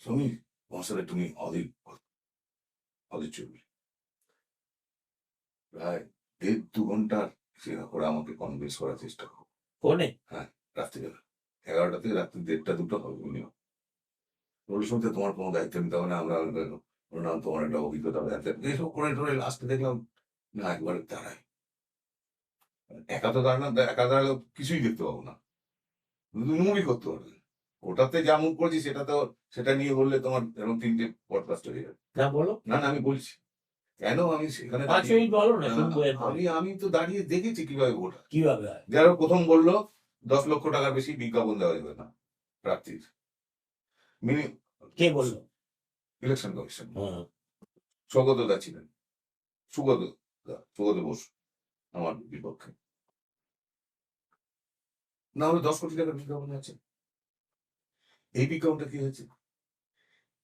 সমীর তোমার সাথে তুমি অদিত অদিত চৌধুরী, প্রায় ১.৫-২ ঘন্টার ওরা আমাকে কনভিন্স করার চেষ্টা করো। ফোনে? হ্যাঁ, রাত্রিবেলা ১১টা থেকে রাত্রি ১:৩০-২টো হবে মিনিমাম। বলে শুনতে তোমার কোনো দায়িত্ব নিতে হবে না, আমরা বললাম তোমার একটা অভিজ্ঞতা হবে এইসব করে টরে লাস্টে দেখলাম না একবারে দাঁড়াই। একা তো দাঁড়ানো, একা দাঁড়ালেও কিছুই দেখতে পাবো না, মুভি করতে পারবে। ওটাতে যা মুভ করেছি সেটা তো, সেটা নিয়ে বললে তোমার এরকম ৩টে পডকাস্ট হয়ে যাবে। না বলো, না না আমি বলছি কেন আমি সেখানে 5 মিনিট বলো না, শুনবো এরপর। আমি তো দাঁড়িয়ে দেখেছি কিভাবে ভোট হয়। কিভাবে হয়? যারা প্রথম বললো ১০ লক্ষ টাকার বেশি বিজ্ঞাপন দেওয়া যাবে না প্রার্থীর, মিনি কে বললো? Election commission. হ্যাঁ। স্বগত দা ছিলেন, সুগত সুগত বোস আমার বিপক্ষে। না হলে ১০ কোটি টাকার বিজ্ঞাপন আছে। এই বিজ্ঞাপনটা কি হয়েছে,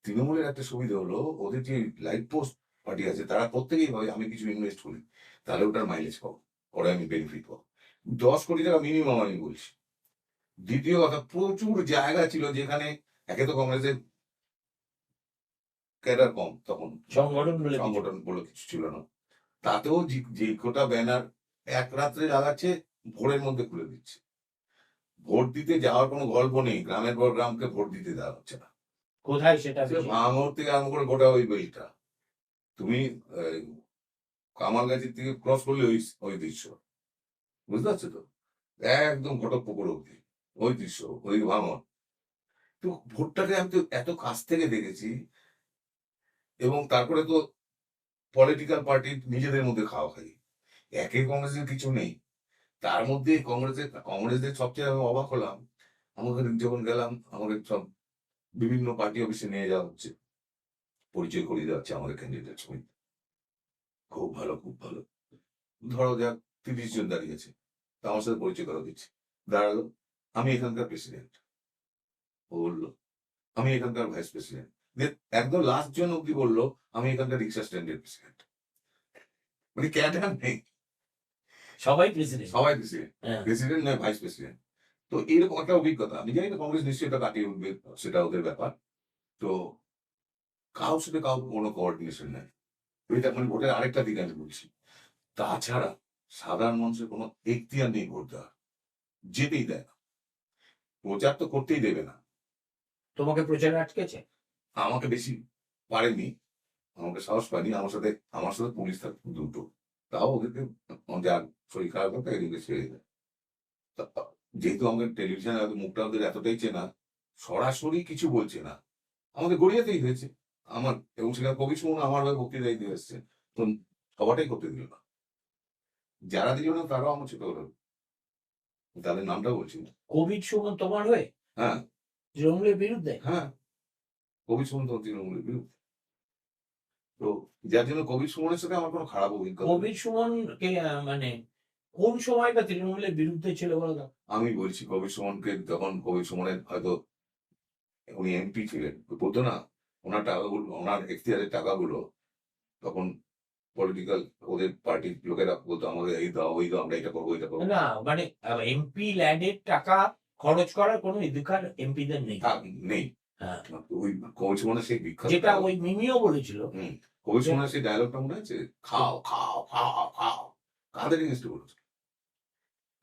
তৃণমূলের একটা সুবিধা হলো ওদের যে লাইভ পোস্ট পার্টি আছে তারা প্রত্যেকেই ভাবে আমি কিছু ইনভেস্ট করি তাহলে ওটার মাইলেজ পাবো, পরে আমি বেনিফিট পাবো। ১০ কোটি টাকা মিনিমাম আমি বলছি। দ্বিতীয় কথা, প্রচুর জায়গা ছিল যেখানে একে তো কংগ্রেসের ক্যাডার কম তখন, সংগঠন বলে কিছু ছিল না, তাতেও যে কটা ব্যানার এক রাত্রে লাগাচ্ছে ভোরের মধ্যে খুলে দিচ্ছে। ভোট দিতে যাওয়ার কোনো গল্প নেই, গ্রামের পর গ্রামকে ভোট দিতে দেওয়া হচ্ছে না। কোথায় সেটা? ভাঙর থেকে আরম্ভ করে গোটা ওই বেলটা, তুমি কামালগাছির থেকে ক্রস করলে ওই ওই দৃশ্য, বুঝতে পারছো তো? একদম ঘটকপুকুর অব্দি ওই দৃশ্য, ওই ভাঙন। তো ভোটটাকে আমি তো এত কাছ থেকে দেখেছি, এবং তারপরে তো পলিটিক্যাল পার্টির নিজেদের মধ্যে খাওয়া-খাই। একে কংগ্রেসের কিছু নেই। তার মধ্যে কংগ্রেসদের সবচেয়ে আমি অবাক হলাম। আমাকে যখন গেলাম, আমাকে সব বিভিন্ন পার্টি অফিসে নিয়ে যাওয়া হচ্ছে। পরিচয় করিয়ে দেওয়া হচ্ছে আমাদের ক্যান্ডিডেট সমিতি। খুব ভালো, খুব ভালো। ধরা যাক ৩০ জন দাঁড়িয়েছে। তো আমার সাথে পরিচয় করায় দিচ্ছে। দাঁড়ালো, "আমি এখানকার প্রেসিডেন্ট।" ও বলল, "আমি এখানকার ভাইস প্রেসিডেন্ট।" দিয়ে একদম লাস্ট জন অব্দি বলল, "আমি এখানকার রিক্সা স্ট্যান্ডের প্রেসিডেন্ট।" মানে ক্যাডার নেই। সবাই প্রেসিডেন্ট। সবাই প্রেসিডেন্ট। হ্যাঁ। প্রেসিডেন্ট নয়, ভাইস প্রেসিডেন্ট। তো এরকম একটা অভিজ্ঞতা। আমি জানি না কংগ্রেস নিশ্চয়ই এটা কাটিয়ে উঠবে। সেটা ওদের ব্যাপার। তো কারোর সাথে কারোর কোনো কোঅর্ডিনেশন নাই। এটা মানে ভোটের আরেকটা দিক আমি বলছি। তাছাড়া সাধারণ মানুষের কোনো এখতিয়ার নেই ভোট দেওয়ার। যেতেই দেয় না। প্রচার তো করতেই দেবে না। তোমাকে প্রচারে আটকেছে? আমাকে বেশি পারেনি। আমাকে সাহস পায়নি। আমার সাথে পুলিশ থাকতো ২ টো। তাও ওদেরকে যার শরীর খারাপ হতো এদিকে ছেড়ে দেয়। তা যেহেতু আমাদের টেলিভিশনে হয়তো মুখটা ওদের এতটাই চেনা, সরাসরি কিছু বলছে না। আমাদের গড়িয়াতেই হয়েছে। এবং সেখানে কবি সুমন আমার হয়ে বক্তৃতা দিতে এসছেন। তো সবাটাই করতে দিল না। যারা দিল না তারাও আমার ছোট হলো। তাদের নামটাও বলছি না। কোভিড সুমন তোমার হয়ে হ্যাঁ, তৃণমূলের বিরুদ্ধে? হ্যাঁ, কবি সুমন তো তৃণমূলের বিরুদ্ধে। তো যার জন্য কবি সুমনের সাথে আমার কোনো খারাপ অভিজ্ঞতা নেই। কোভিড সুমন কে মানে কোন সময়টা তৃণমূলের বিরুদ্ধে ছিল বলো তো? আমি বলছি কবি সুমনকে, যখন কবি সুমনের হয়তো উনি এমপি ছিলেন, বলতো না ওনার টাকাগুলো, ওনার এখতিয়ারের টাকাগুলো তখন পলিটিক্যাল ওদের পার্টির লোকেরা বলতো আমাদের এই দাও, ওই দাও, আমরা এটা করবো, এটা করবো। না মানে এমপি ল্যান্ডের টাকা খরচ করার কোনো অধিকার এমপিদের নেই। নেই। হ্যাঁ, ওই কবি সুমনের সেই বিখ্যাত যেটা dialogue, ওই মিমিও বলেছিল। কবি যে সুমনের সেই ডায়লগটা মনে আছে? খাও, খাও, খাও, খাও। কাদের এগেইনস্টে বলেছে?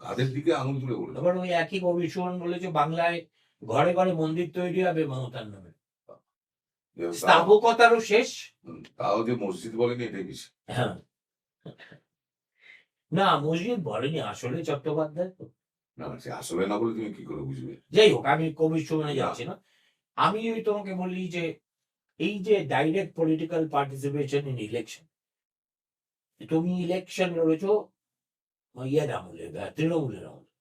কাদের দিকে আঙুল তুলে বলেছে? আবার ওই একই কবি সুমন বলেছে বাংলায় ঘরে ঘরে মন্দির তৈরি হবে মমতার নামে। যে তাও স্থাবকতারও শেষ। তাও যে মসজিদ বলেনি এটাই বেশি। হ্যাঁ, না মসজিদ বলেনি, আসলে চট্টোপাধ্যায় তো। না, না, সে আসলে না বলে তুমি কি করে বুঝবে? যাই হোক, আমি কবি সুমনে না, যাচ্ছি না। আমি ওই তোমাকে বলি যে এই যে direct political participation in election, তুমি ইলেকশন লড়েছো ইয়ার আমলে, তৃণমূলের আমলে,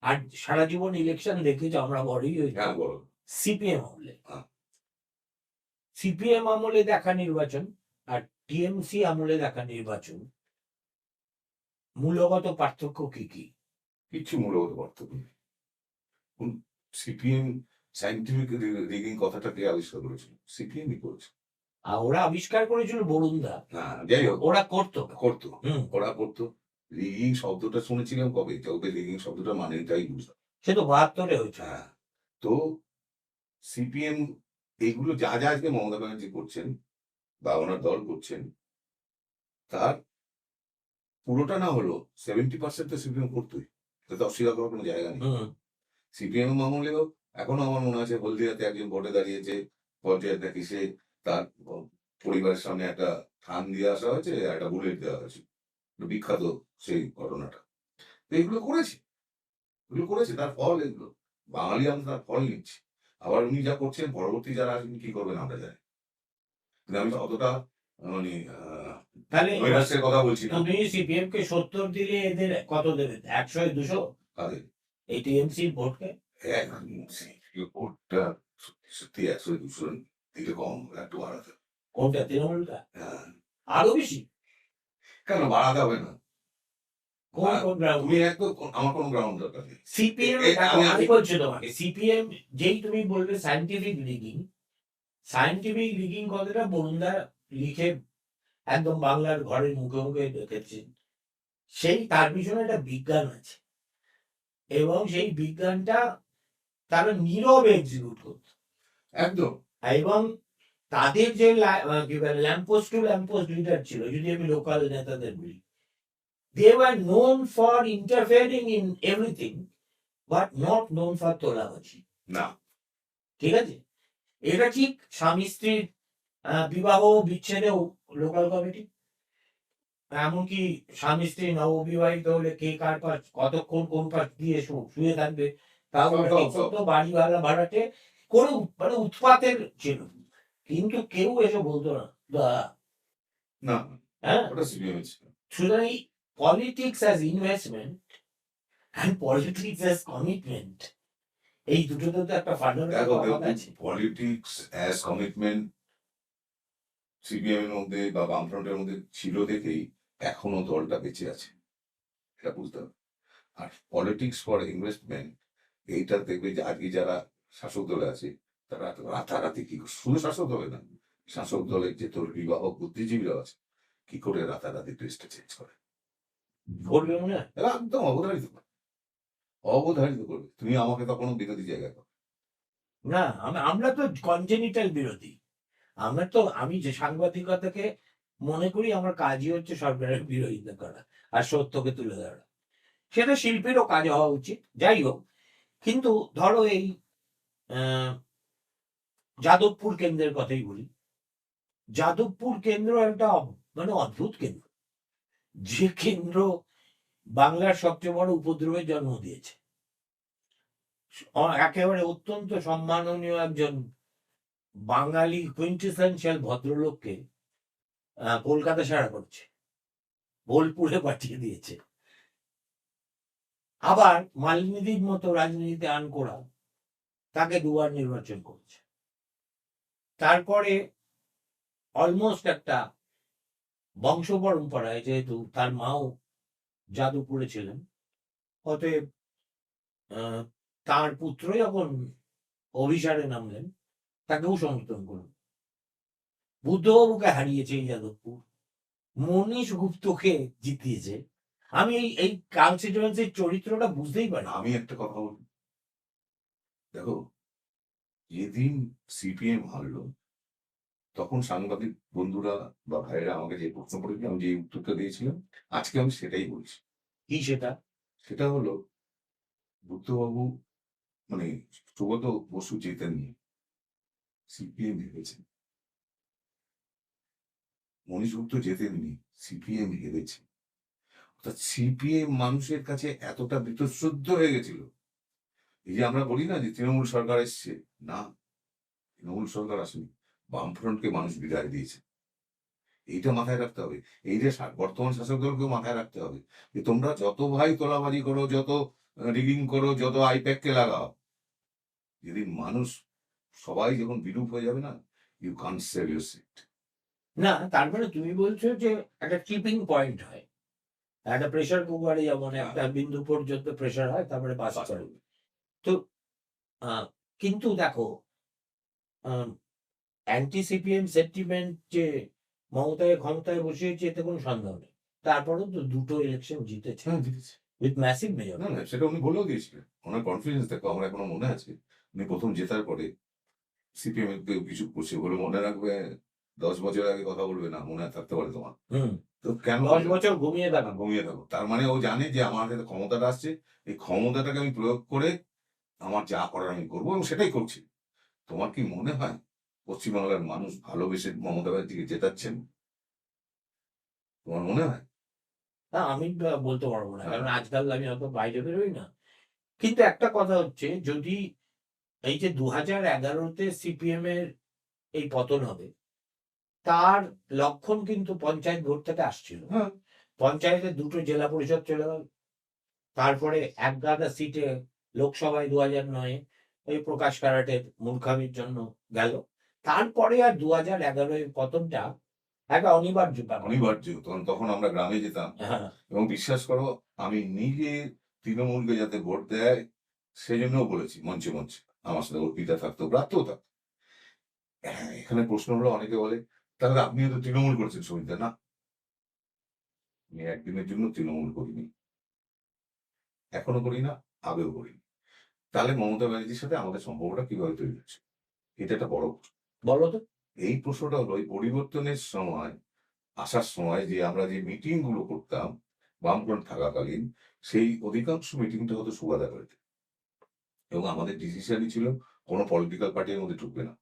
আর সারা জীবন ইলেকশন দেখেছো আমরা বড়ই ওই হ্যাঁ, বলো। সিপিএম আমলে। হ্যাঁ। সিপিএম আমলে দেখা নির্বাচন আর টিএমসি আমলে দেখা নির্বাচন, মূলগত পার্থক্য কি কি? কিচ্ছু মূলগত পার্থক্য নেই। সিপিএম সায়েন্টিফিক রিগিং কথাটা কে আবিষ্কার করেছিল? সিপিএমই করেছে। আর ওরা আবিষ্কার করেছিল বরুণদা, হ্যাঁ, যাই হোক, ওরা করতো। করতো। হুম, ওরা করতো। রিগিং শব্দটা শুনেছিলাম কবে? তবে রিগিং শব্দটা মানেটাই বুঝতাম। সে তো ৭২-এ হয়েছিল। হ্যাঁ। তো সিপিএম এইগুলো যা, যা আজকে মমতা ব্যানার্জি করছেন বা ওনার দল করছেন, তার পুরোটা না হলেও 70% তো সিপিএম করতোই। এটাতে অস্বীকার করার কোনো জায়গা নেই। হুম, সিপিএম আমলেও এখনো আমার মনে আছে হলদিয়াতে একজন ভোটে দাঁড়িয়েছে, পঞ্চায়েত নাকি সে, তার পরিবারের সামনে একটা থান দিয়ে আসা হয়েছে, একটা বুলেট দেওয়া হয়েছে। বিখ্যাত সেই ঘটনাটা। তো এগুলো করেছে। এগুলো করেছে, তার ফল এগুলো। বাঙালি আমরা তার ফল নিচ্ছি। আবার উনি যা করছেন, পরবর্তী যারা আসবেন কি করবেন আমরা জানি। কিন্তু আমি অতটা মানে তাহলে নৈরাশ্যের কথা বলছি না। তুমি সিপিএম কে ৭০ দিলে এদের কত দেবে? ১০০-২০০? তাদের এই টিএমসির ভোটকে? ভোটটা সত্যি ১০০-২০০ দিলে কম, একটু বাড়াতে হবে। কোনটা, তৃণমূলটা? হ্যাঁ, আরো বেশি? কেন বাড়াতে হবে না? কোন কোন গ্রাউন্ড? তুমি আমার কোনো গ্রাউন্ড দরকার নেই। সিপিএম, আমি বলছি তোমাকে, সিপিএম যেই তুমি বলবে সায়েন্টিফিক রিগিং, সায়েন্টিফিক রিগিং কথাটা বরুণদা লিখে একদম বাংলার ঘরের মুখে মুখে দেখেছেন। সেই তার পিছনে একটা বিজ্ঞান আছে, এবং সেই বিজ্ঞানটা তারা নীরবে এক্সিকিউট করত। একদম। এবং তাদের যে ল্যাম্পোস্ট টু ল্যাম্পোস্ট লিডার ছিল, যদি আমি লোকাল নেতাদের বলি, they were known for interfering in everything but not known for তোলাবাজি। না, ঠিক আছে, এটা ঠিক স্বামী স্ত্রীর বিবাহ বিচ্ছেদেও লোকাল কমিটি, এমনকি স্বামী স্ত্রী নববিবাহিত হলে কে কার পাশ কতক্ষণ কোন পাশ দিয়ে শুয়ে থাকবে তাও সব ওরা সব ঠিক সব করতো, বাড়ি ভাড়াটে কোনো মানে উৎপাতের ছিল, কিন্তু কেউ এসে বলতো না না, হ্যাঁ। ওটা সিপিএম ছিল। সুতরাং politics as investment and politics as commitment, এই দুটোতে তো একটা ফান্ডামেন্টাল দেখো তফাৎ আছে। পলিটিক্স অ্যাজ কমিটমেন্ট সিপিএম এর মধ্যে বা বামফ্রন্টের মধ্যে ছিল দেখেই এখনো দলটা বেঁচে আছে, এটা বুঝতে হবে। আর পলিটিক্স ফর ইনভেস্টমেন্ট, এইটা দেখবে যে আজকে যারা শাসক দলে আছে তারা রাতারাতি কি শুধু শাসক দলে না, শাসক দলের যে তোর বিবাহ বুদ্ধিজীবীরা আছে কি করে রাতারাতি টেস্টে চেঞ্জ করে, করবে মনে হয় এরা একদম অবধারিত করে, অবধারিত করবে। তুমি আমাকে তখনও বিরোধী জায়গায় পাবে। না। আমরা তো কনজেনিটাল বিরোধী। আমি যে সাংবাদিকতাকে মনে করি আমার কাজই হচ্ছে সরকারের বিরোধিতা করা আর সত্যকে তুলে ধরা। সেটা শিল্পীরও কাজ হওয়া উচিত, যাই হোক। কিন্তু ধরো এই আহ, যাদবপুর কেন্দ্রের কথাই বলি। যাদবপুর কেন্দ্র একটা মানে অদ্ভুত কেন্দ্র, যে কেন্দ্র বাংলার সবচেয়ে বড় উপদ্রবের জন্ম দিয়েছে। একেবারে অত্যন্ত সম্মাননীয় একজন বাঙালি কুইন্টেসেনশিয়াল ভদ্রলোককে কলকাতা ছাড়া করছে, বোলপুরে পাঠিয়ে দিয়েছে। আবার মালিনীদির মতো রাজনীতিতে আনকোড়া তাকে দুবার নির্বাচন করছে। তারপরে অলমোস্ট একটা বংশ পরম্পরায়, যেহেতু তার মাও যাদবপুরে ছিলেন, অতএব তার পুত্র যখন অভিসারে নামলেন তাকেও সমর্থন করল। বুদ্ধবাবুকে হারিয়েছে এই যাদবপুর, মনীষ গুপ্তকে জিতিয়েছে। আমি এই কনস্টিটিউয়েন্সির চরিত্রটা বুঝতেই পারি। আমি একটা কথা বলি, দেখো যেদিন সিপিএম হারলো তখন সাংবাদিক বন্ধুরা বা ভাইয়েরা আমাকে যে প্রশ্ন করেছিল আমি যে উত্তরটা দিয়েছিলাম, আজকে আমি সেটাই বলছি। কি সেটা? সেটা হলো বুদ্ধবাবু মানে সুগত বসু জেতেননি, সিপিএম হেরেছে। মনীষ গুপ্ত জেতেননি, সিপিএম হেরেছে। অর্থাৎ সিপিএম মানুষের কাছে এতটা বীতশ্রদ্ধ হয়ে গেছিল। এই যে আমরা বলি না যে তৃণমূল সরকার এসছে, না, তৃণমূল সরকার আসেনি, বামফ্রন্টকে মানুষ বিদায় দিয়েছে। এইটা মাথায় রাখতে হবে। এই যে বর্তমান শাসক দলকেও মাথায় রাখতে হবে যে তোমরা যত ভাই তোলাবাজি করো, যত রিগিং করো, যত আইপ্যাককে লাগাও, যেদিন মানুষ সবাই যখন বিরূপ হয়ে যাবে না, you can't save your seat. না, তারপরে তুমি বলছো যে একটা টিপিং পয়েন্ট হয়, একটা প্রেসার কুকারে যেমন একটা বিন্দু পর্যন্ত প্রেসার হয় তারপরে বাস করে। তো কিন্তু দেখো, অ্যান্টি সিপিএম সেন্টিমেন্ট যে মমতাকে ক্ষমতায় বসিয়েছে এতে কোনো সন্দেহ নেই। তারপরেও তো দুটো ইলেকশন জিতেছে হ্যাঁ, জিতেছে। উইথ ম্যাসিভ না মেজরিটি। না, সেটা উনি বলেও দিয়েছিলেন। ওনার কনফিডেন্স দেখো, আমার এখনো মনে আছে। উনি প্রথম জেতার পরে সিপিএম এর কেউ কিছু করছে বলে মনে রাখবে, 10 বছর আগে কথা বলবে না, মনে থাকতে পারে তোমার। তো কেন 10 বছর ঘুমিয়ে থাকা। ঘুমিয়ে থাকো? তার মানে ও জানে যে আমার হাতে ক্ষমতাটা আসছে, এই ক্ষমতাটাকে আমি প্রয়োগ করে আমার যা করার আমি করবো এবং সেটাই করছি। তোমার কি মনে হয় পশ্চিমবাংলার মানুষ ভালোবেসে মমতা ব্যানার্জিকে জেতাচ্ছেন? তোমার মনে হয়? না, আমি বলতে পারবো না, কারণ হ্যাঁ। আজকাল আমি অত বাইরে বেরোই না। কিন্তু একটা কথা হচ্ছে, যদি এই যে 2011-তে সিপিএম এর এই পতন হবে, তার লক্ষণ কিন্তু পঞ্চায়েত ভোট থেকে আসছিল। হ্যাঁ, পঞ্চায়েতে দুটো জেলা পরিষদ চলে গেল, তারপরে এক গাদা সিটে লোকসভায় 2009 ওই প্রকাশ কারাটের মূর্খামির জন্য গেল। তারপরে আর 2011 পতনটা একটা অনিবার্য ব্যাপার। অনিবার্য। তখন আমরা গ্রামে যেতাম হ্যাঁ, এবং বিশ্বাস করো আমি নিজে তৃণমূলকে যাতে ভোট দেয় সেজন্যও বলেছি মঞ্চে মঞ্চে। আমার সাথে অর্পিতা থাকতো, ব্রাত্যও থাকতো। হ্যাঁ, এখানে প্রশ্ন হলো, অনেকে বলে তাহলে আপনিও তো তৃণমূল করছেন সুমিতা। না, আমি একদিনের জন্য তৃণমূল করিনি, এখনো করি না, আগেও করিনি। তাহলে মমতা ব্যানার্জির সাথে আমাদের সম্পর্কটা কিভাবে তৈরি হচ্ছে, এটা একটা বড় প্রশ্ন। বলো তো। এই প্রশ্নটা হলো এই পরিবর্তনের সময় আসার সময় যে আমরা যে মিটিং গুলো করতাম বামফ্রন্ট থাকাকালীন, সেই অধিকাংশ মিটিংটা হতো সুগাদা বাড়িতে এবং আমাদের ডিসিশনই ছিল কোনো পলিটিক্যাল পার্টির মধ্যে ঢুকবে না।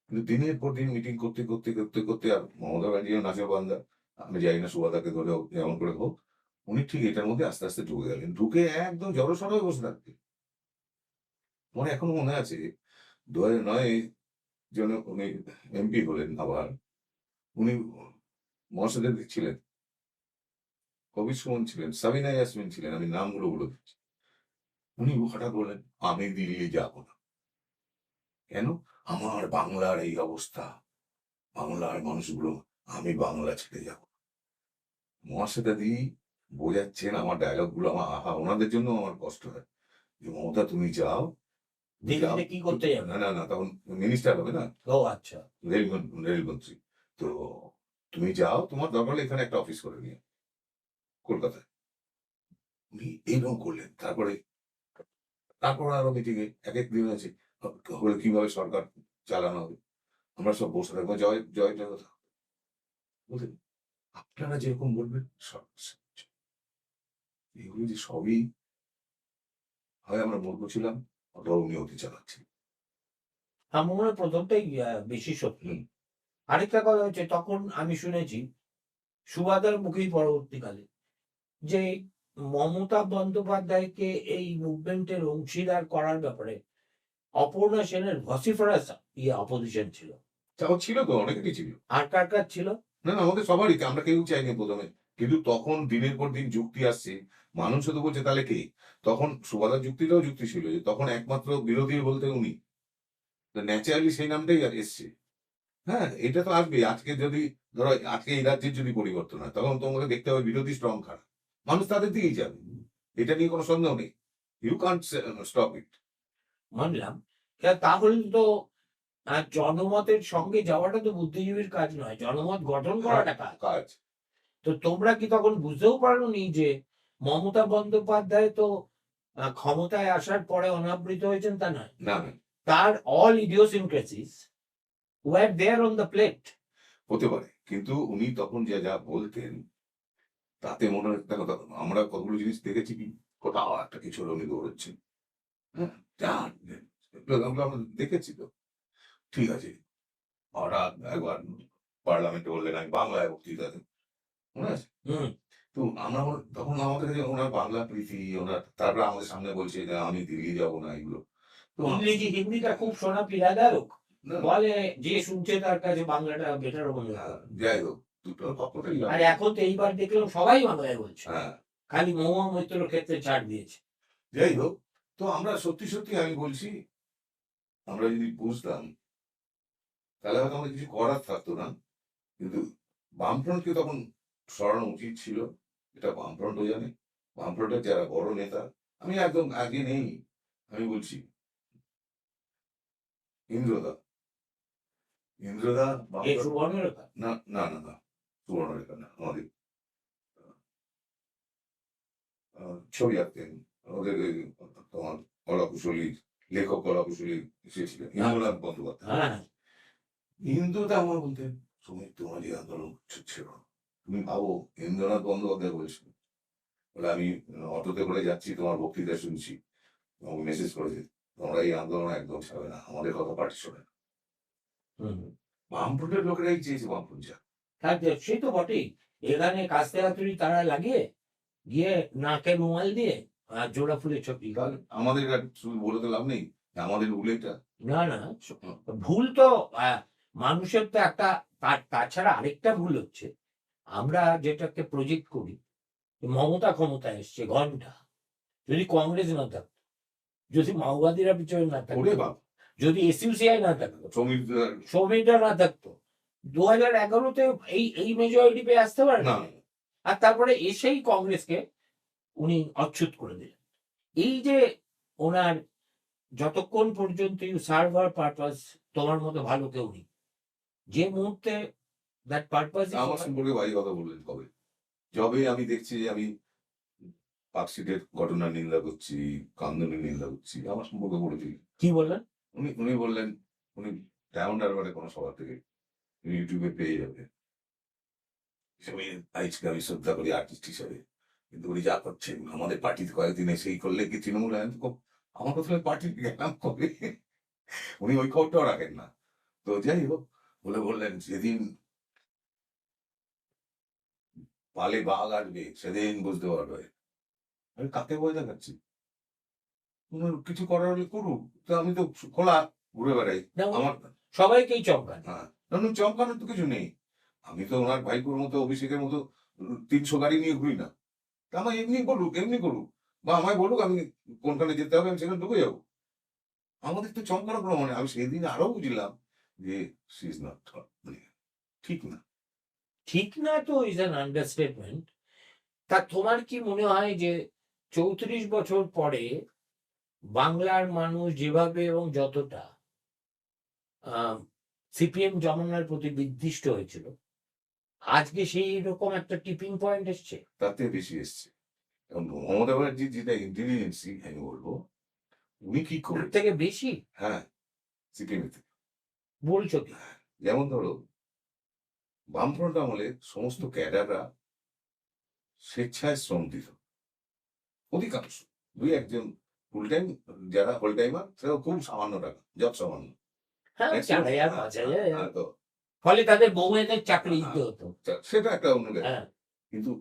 কিন্তু দিনের পর দিন মিটিং করতে করতে করতে করতে আর মমতা ব্যানার্জিও নাচের বান্দা, আমি জানি না সুভাতাকে ধরে হোক, যেমন করে হোক, উনি ঠিক এটার মধ্যে আস্তে আস্তে ঢুকে গেলেন, ঢুকে একদম জড়সড় হয়ে বসে থাকতেন। আমার এখনো মনে আছে 2009 জন উনি এমপি হলেন আবার। উনি মহাসচিব ছিলেন, কবির সুমন ছিলেন, সাবিনা ইয়াসমিন ছিলেন, আমি নামগুলো বলে দিচ্ছি। উনি হঠাৎ বললেন, আমি দিল্লি যাব না। কেন? আমার বাংলার এই অবস্থা, বাংলার মানুষগুলো, আমি বাংলা ছেড়ে যাব। মহাশ্বেতাদি বোঝাচ্ছেন আমার ডায়লগ গুলো, আমার আহা, ওনাদের জন্য আমার কষ্ট হয় যে মমতা তুমি যাও, যাও। দিল্লিতে কি করতে যাবে? না না না, তখন মিনিস্টার হবে না, ও আচ্ছা। রেলমন্ত্রী। তো তুমি যাও, তোমার দরকার হলে এখানে একটা অফিস করে নিও কলকাতায়। উনি এইরকম করলেন। তারপর আরো মিটিং এ এক এক দিন আছে হলে কিভাবে সরকার চালানো হবে। আমরা সব বসে থাকবো, জয় জয় জগৎ। বলতেন, আপনারা যেরকম বলবেন এগুলো যে সবই হয় আমরা মূর্খ ছিলাম, অথবা উনি অতি চালাচ্ছেন। আমার মনে হয় প্রথমটাই বেশি সত্যি। হুম। আরেকটা কথা হচ্ছে, তখন আমি শুনেছি সুভাষদার মুখেই পরবর্তীকালে যে মমতা বন্দ্যোপাধ্যায়কে এই মুভমেন্টের অংশীদার করার ব্যাপারে অপর্ণা সেনের ভসিফারাস অপোজিশন ছিল। তাও ছিল তো, অনেকেরই ছিল। আর কার কার ছিল? না না, আমাদের সবারই, আমরা কেউ চাইনি প্রথমে। কিন্তু তখন দিনের পর দিন যুক্তি আসছে, মানুষ তো বলছে তাহলে কে? তখন সুভাষার যুক্তিটাও যুক্তি ছিল যে তখন একমাত্র বিরোধী বলতে উনি, ন্যাচারালি সেই নামটাই আর এসছে। হ্যাঁ, এটা তো আসবেই। আজকে যদি ধরো আজকে এই রাজ্যের যদি পরিবর্তন হয়, তখন তোমাকে দেখতে হবে বিরোধী স্ট্রং কারা। মানুষ তাদের দিকেই যাবে, এটা নিয়ে কোনো সন্দেহ নেই। You can't stop it. মানলাম। তাহলে তো জনমতের সঙ্গে যাওয়াটা তো বুদ্ধিজীবীর কাজ নয়, জনমত গঠন করাটা কাজ। কাজ। তো তোমরা কি তখন বুঝতেও পারোনি যে মমতা বন্দ্যোপাধ্যায় তো ক্ষমতায় আসার পরে অনাবৃত হয়েছেন তা নয়, না না, তার all idiosyncrasies were there on the plate. হতে পারে, কিন্তু উনি তখন যা যা বলতেন তাতে মনে হয়, দেখো আমরা কতগুলো জিনিস দেখেছি কি, কোথাও একটা কিছু হলে উনি দৌড়চ্ছেন। হ্যাঁ, যা আমরা দেখেছি তো। ঠিক আছে, হঠাৎ একবার পার্লামেন্টে বললেন আমি বাংলায় বক্তৃতা দেব, মনে আছে? হুম। তো আমরা তখন আমাদের কাছে ওনার বাংলা প্রীতি, ওনার তারপরে আমাদের সামনে বলছে যে আমি দিল্লি যাব না, এগুলো তো ইংরেজি হিন্দিটা খুব শোনা পীড়াদায়ক। না, বলে যে শুনছে তার কাছে বাংলাটা বেটার মনে হয়। যাই হোক, দুটো পক্ষটাই আর এখন তো এইবার দেখলাম সবাই বাংলায় বলছে, হ্যাঁ, খালি মহুয়া মৈত্রের ক্ষেত্রে ছাড় দিয়েছে। যাই হোক, তো আমরা সত্যি সত্যি আমি বলছি, আমরা যদি বুঝতাম তাহলে হয়তো আমাদের কিছু করার থাকতো না। কিন্তু বামফ্রন্টকে তখন সরানো উচিত ছিল, এটা বামফ্রন্টও জানে। বামফ্রন্টের যারা বড় নেতা, আমি একদম আগে নেই, আমি বলছি ইন্দ্রদা, ইন্দ্রদা এ বামফ্রন্ট, সুবর্ণরেখা। না না না না, সুবর্ণরেখা না, আমাদের ছবি আঁকতেন, ওদের ওই তোমার কলাকুশলী, লেখক কলাকুশলী এসেছিলেন ইন্দ্রনাথ বন্দ্যোপাধ্যায়। হ্যাঁ, ইন্দ্রদা আমার বলতেন, তুমি তোমার এই আন্দোলন ছিল, তুমি ভাবো ইন্দ্রনাথ বন্দ্যোপাধ্যায় বলছিল, বলে আমি অটোতে করে যাচ্ছি, তোমার বক্তৃতা শুনছি, আমাকে মেসেজ করেছে, তোমরা এই আন্দোলন একদম ছাড়বে না, আমাদের কথা পার্টি শোনে না। হুম। বামফ্রন্টের লোকেরাই চেয়েছে বামফ্রন্ট যা। সে তো বটেই। এখানে কাস্তে হাতুড়ি তারা লাগিয়ে গিয়ে নাকে রুমাল দিয়ে আর জোড়া ফুলের ছবি। আমাদের আর শুধু বলে তো লাভ নেই, আমাদের ভুল এটা। না না, ভুল তো মানুষের তো একটা, তাছাড়া আরেকটা ভুল হচ্ছে, আমরা যেটাকে প্রজেক্ট করি, মমতা ক্ষমতায় এসছে ঘন্টা, যদি কংগ্রেস না থাকতো, যদি মাওবাদীরা পিছনে না ওরে থাকতো, বাপ, যদি এসইউসিআই না থাকতো, শ্রমিকদের শ্রমিকরা না থাকতো, 2011-তে এই মেজরিটি পেয়ে আসতে পারে না, না। আর তারপরে এসেই কংগ্রেসকে উনি অচ্যুত করে দিলেন। এই যে ওনার, যতক্ষণ পর্যন্ত ইউ সার্ভ আর পারপাস, তোমার মতো ভালো কেউ নেই, যে মুহূর্তে দ্যাট পারপাস আমার সম্পর্কে বাজে কথা বললেন কবে? যবে আমি দেখছি যে আমি পার্কশিটের ঘটনার নিন্দা করছি, কান্দনের নিন্দা করছি, আমার সম্পর্কে বলেছি। কি বললেন? উনি বললেন, উনি ডায়মন্ড হারবারে কোনো সভা থেকে ইউটিউবে পেয়ে যাবে, আমি আজকে আমি শ্রদ্ধা করি আর্টিস্ট হিসাবে, কিন্তু উনি যা করছেন আমাদের পার্টিতে কয়েকদিন এসেই করলে কি তৃণমূল আমার কথা পার্টির গেলাম কবে, উনি ওই খবরটাও রাখেন না। তো যাই হোক, বললেন যেদিন পালে বাঘ আসবে সেদিন বুঝতে পারবে। আমি কাকে ভয় দেখাচ্ছি? কোনো কিছু করার হলে করুক, তো আমি তো খোলা ঘুরে বেড়াই। না, উনি আমার সবাইকেই চমকান। হ্যাঁ, না চমকানোর তো কিছু নেই। আমি তো ওনার ভাইপোর মতো অভিষেকের মতো ৩০০ গাড়ি নিয়ে ঘুরি না। তা আমায় এমনি বলুক, এমনি করুক, বা আমায় বলুক আমি কোনখানে যেতে হবে আমি সেখানে ঢুকে যাবো। আমাদের তো চমকানোর কোনো মানে, আমি সেদিন আরো বুঝলাম যে শি ইজ নট, মানে ঠিক না। ঠিক না তো ইজ অ্যান আন্ডারস্টেটমেন্ট। তা তোমার কি মনে হয় যে ৩৪ বছর পরে বাংলার মানুষ যেভাবে এবং যতটা সিপিএম জমানার প্রতি বিদ্বিষ্ট হয়েছিল, আজকে সেই রকম একটা টিপিং পয়েন্ট এসছে? তার থেকে বেশি এসছে। এবং মমতা ব্যানার্জির যেটা ইন্টেলিজেন্সি আমি বলবো, উনি কি তার করেছেন। থেকে বেশি? হ্যাঁ, সিপিএম থেকে। বলছো কি? যেমন ধরো বামফ্রন্ট আমলে সমস্ত ক্যাডাররা স্বেচ্ছায় শ্রম দিত, অধিকাংশ। দুই একজন ফুল টাইম, যারা হোল টাইমার সেটা খুব সামান্য টাকা, জব সামান্য। হ্যাঁ, ম্যাক্সিমাম ৪,০০০-৫,০০০। তো ফলে তাদের বউয়েদের চাকরি দিতে হ্যাঁ, হতো। সেটা একটা অন্য ব্যাপার। হ্যাঁ, কিন্তু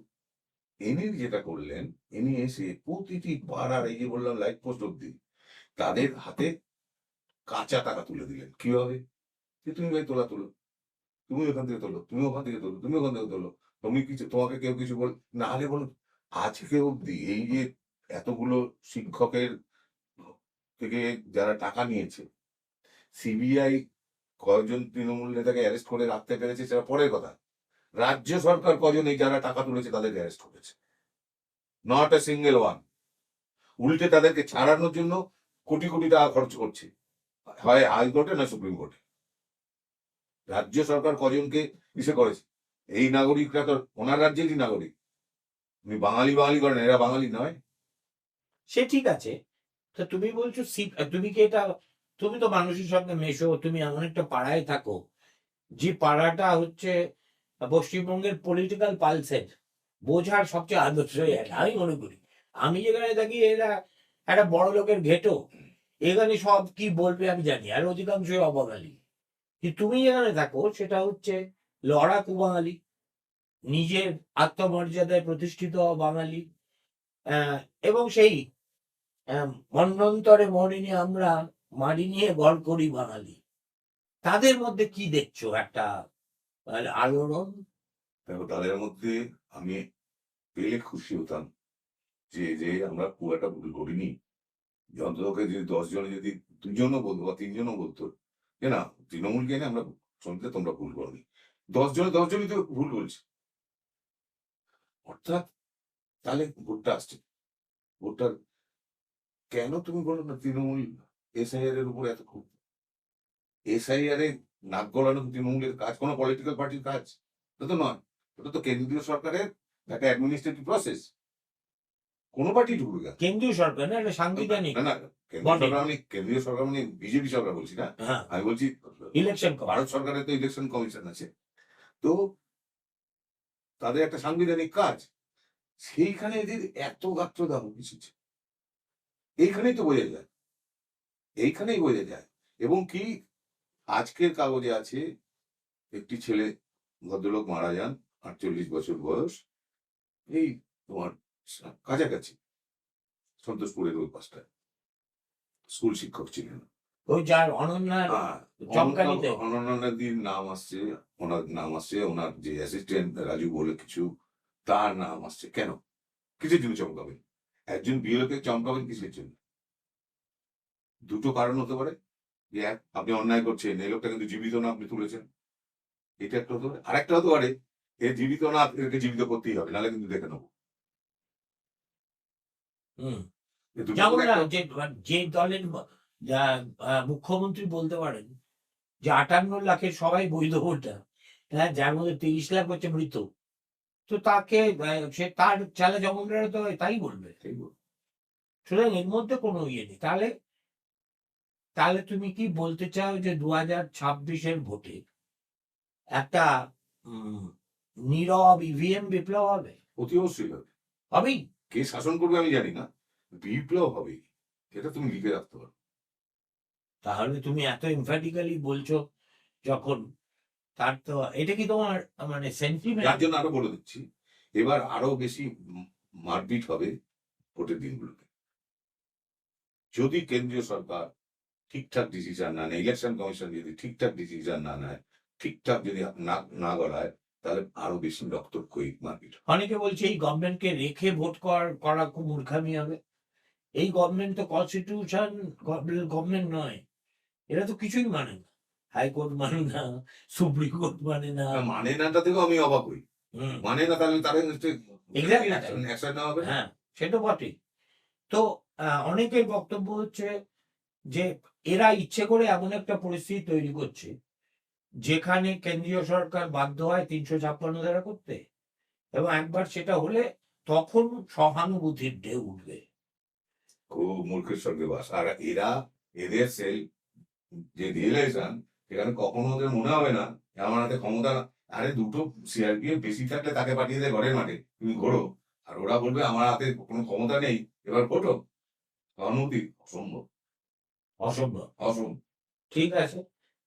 ইনি যেটা করলেন, ইনি এসে প্রতিটি পাড়ার, এই যে বললাম লাইট পোস্ট অব্দি, তাদের হাতে কাঁচা টাকা তুলে দিলেন। কিভাবে? যে তুমি ভাই তোলো, তুমি ওখান থেকে তোলো, তুমি ওখান থেকে তোলো, তুমি ওখান থেকে তোলো। তুমি কিছু, তোমাকে কেউ কিছু না হলে বলুন, আজকে অব্দি এই যে এতগুলো শিক্ষকের থেকে যারা টাকা নিয়েছে, সিবিআই কয়জন তৃণমূল নেতাকে অ্যারেস্ট করে রাখতে পেরেছে সেটা পরের কথা। রাজ্য সরকার কজন এই যারা টাকা তুলেছে তাদেরকে অ্যারেস্ট করেছে, নট এ সিঙ্গেল ওয়ান। উল্টে তাদেরকে ছাড়ানোর জন্য কোটি কোটি টাকা খরচ করছে, হয় হাইকোর্টে না সুপ্রিম কোর্টে। রাজ্য সরকার কজনকে ইসে করেছে। এই নাগরিকরা তো ওনার রাজ্যেরই নাগরিক। উনি বাঙালি বাঙালি করেন, এরা বাঙালি নয়। সে ঠিক আছে। তো তুমি বলছো তুমি কি এটা, তুমি তো মানুষের সঙ্গে মেশো, তুমি এমন একটা পাড়ায় থাকো যে পাড়াটা হচ্ছে পশ্চিমবঙ্গের পলিটিক্যাল পালসের বোঝার সবচেয়ে আদর্শ জায়গা আমি মনে করি। আমি যেখানে থাকি এরা একটা বড় লোকের ঘেটো, এখানে সব কি বলবে আমি জানি, আর অধিকাংশই অবাঙালি। কিন্তু তুমি যেখানে থাকো সেটা হচ্ছে লড়াকু বাঙালি, নিজের আত্মমর্যাদায় প্রতিষ্ঠিত বাঙালি। আহ, এবং সেই মন্বন্তরে মরিনি আমরা, মারি নিয়ে ঘর করি বাঙালি। তাদের মধ্যে কি দেখছো একটা আলোড়ন? দেখো তাদের মধ্যে আমি পেলে খুশি হতাম যে আমরা খুব একটা ভুল করিনি। অন্ততকে যদি 10 জনে যদি 2 জনও বলতো বা 3 জনও বলতো যে না তৃণমূলকে এনে আমরা শুনতে তোমরা ভুল করনি, 10 জনে 10 জনই তো ভুল বলছে। অর্থাৎ তাহলে ভোটটা আসছে, ভোটটা কেন তুমি বলো না তৃণমূল এসআইআর এর উপর এত খুব? এসআইআর এ নাক গলানো তৃণমূলের কাজ, কোনো পলিটিক্যাল পার্টির কাজ এটা তো নয়। ওটা তো কেন্দ্রীয় সরকারের একটা অ্যাডমিনিস্ট্রেটিভ প্রসেস। কোনো পার্টি ঢুকবে কেন? কেন্দ্রীয় সরকার না, এটা সাংবিধানিক না না, কেন্দ্রীয় বডি। সরকার মানে কেন্দ্রীয় সরকার মানে বিজেপি সরকার বলছি না, হ্যাঁ, আমি বলছি ইলেকশন ভারত সরকারের তো ইলেকশন কমিশন আছে। তো তাদের একটা সাংবিধানিক কাজ, সেইখানে এদের এত গাত্রদাহ কিসেছে? এইখানেই তো বোঝা যায়, এইখানেই বোঝা যায়। এবং কি আজকের কাগজে আছে একটি ছেলে, ভদ্রলোক মারা যান, 48 বছর বয়স, এই তোমার কাছাকাছি সন্তোষপুরের ওই পাশটায় স্কুল শিক্ষক ছিলেন। ওই যার অনন্যার চমকানিতে। অনন্যা নদীর নাম আসছে, ওনার নাম আসছে, ওনার যে অ্যাসিস্ট্যান্ট রাজু বলে কিছু, তার নাম আসছে। কেন? কিসের জন্য চমকাবেন? একজন বিএলওকে চমকাবেন কিসের জন্য? দুটো কারণ হতে পারে, যে এক, আপনি অন্যায় করছেন, এই লোকটা কিন্তু জীবিত না, আপনি তুলেছেন, এটা একটা হতে পারে। আরেকটা হতে পারে, এ জীবিত না, একে জীবিত করতেই হবে, নাহলে কিন্তু দেখে নেবো। হম, এই দুটোর যেমন মধ্যে না, একটা। যে যে দলের মুখ্যমন্ত্রী বলতে পারেন যে 58 লাখের সবাই বৈধ ভোটার, হ্যাঁ, যার মধ্যে 30 লাখ হচ্ছে মৃত, তো তাকে সে তার চালা জমনরা তো তাই বলবে। সুতরাং এর মধ্যে কোনো ইয়ে নেই। তাহলে তাহলে তুমি কি বলতে চাও যে 2026-এর ভোটে একটা উম, নীরব ইভিএম বিপ্লব হবে? অতি অবশ্যই হবে। হবেই। কে শাসন করবে আমি জানি না, বিপ্লব হবে, এটা তুমি লিখে রাখতে পারো। তাহলে তুমি এত এমফ্যাটিক্যালি বলছো যখন, তার তো এটা কি তোমার মানে যার সেন্টিমেন্ট? জন্য আরো বলে দিচ্ছি, এবার আরো বেশি মারপিট হবে ভোটের দিনগুলোতে। যদি কেন্দ্রীয় সরকার ঠিকঠাক ডিসিশন না নেয়, ইলেকশন কমিশন যদি ঠিকঠাক ডিসিশন না নেয়, ঠিকঠাক যদি না গড়ায়, তাহলে আরো বেশি রক্তক্ষয়ী মারপিট হবে। অনেকে বলছে এই গভর্নমেন্টকে রেখে ভোট করা খুব মূর্খামি হবে। এই গভর্নমেন্ট তো কনস্টিটিউশন গভর্নমেন্ট নয়, এরা তো কিছুই মানে না, হাইকোর্ট মানে না, সুপ্রিম কোর্ট মানে না। মানে নাটা থেকেও আমি অবাক হই। হুম, মানে না, তাহলে তারা Exactly. অ্যাকশন নেওয়া হবে না। হ্যাঁ, সেটা বটেই। তো অনেকের বক্তব্য হচ্ছে যে এরা ইচ্ছে করে এমন একটা পরিস্থিতি তৈরি করছে যেখানে কেন্দ্রীয় সরকার বাধ্য হয় 356 ধারা করতে, এবং একবার সেটা হলে তখন সহানুভূতির ঢেউ উঠবে। খুব মূর্খের স্বর্গে বাস। আর এদের সেল যে রিয়েলাইজেশন, সেখানে কখনো ওদের মনে হবে না যে আমার হাতে ক্ষমতা, আরে দুটো সিআরপিএফ বেশি থাকলে তাকে পাঠিয়ে দেয় ঘরের মাঠে, তুমি ঘোরো। আর ওরা বলবে আমার হাতে কোনো ক্ষমতা নেই, এবার ভোটো। সহানুভূতি অসম্ভব, অসম্ভব। অসম্ভব। ঠিক আছে।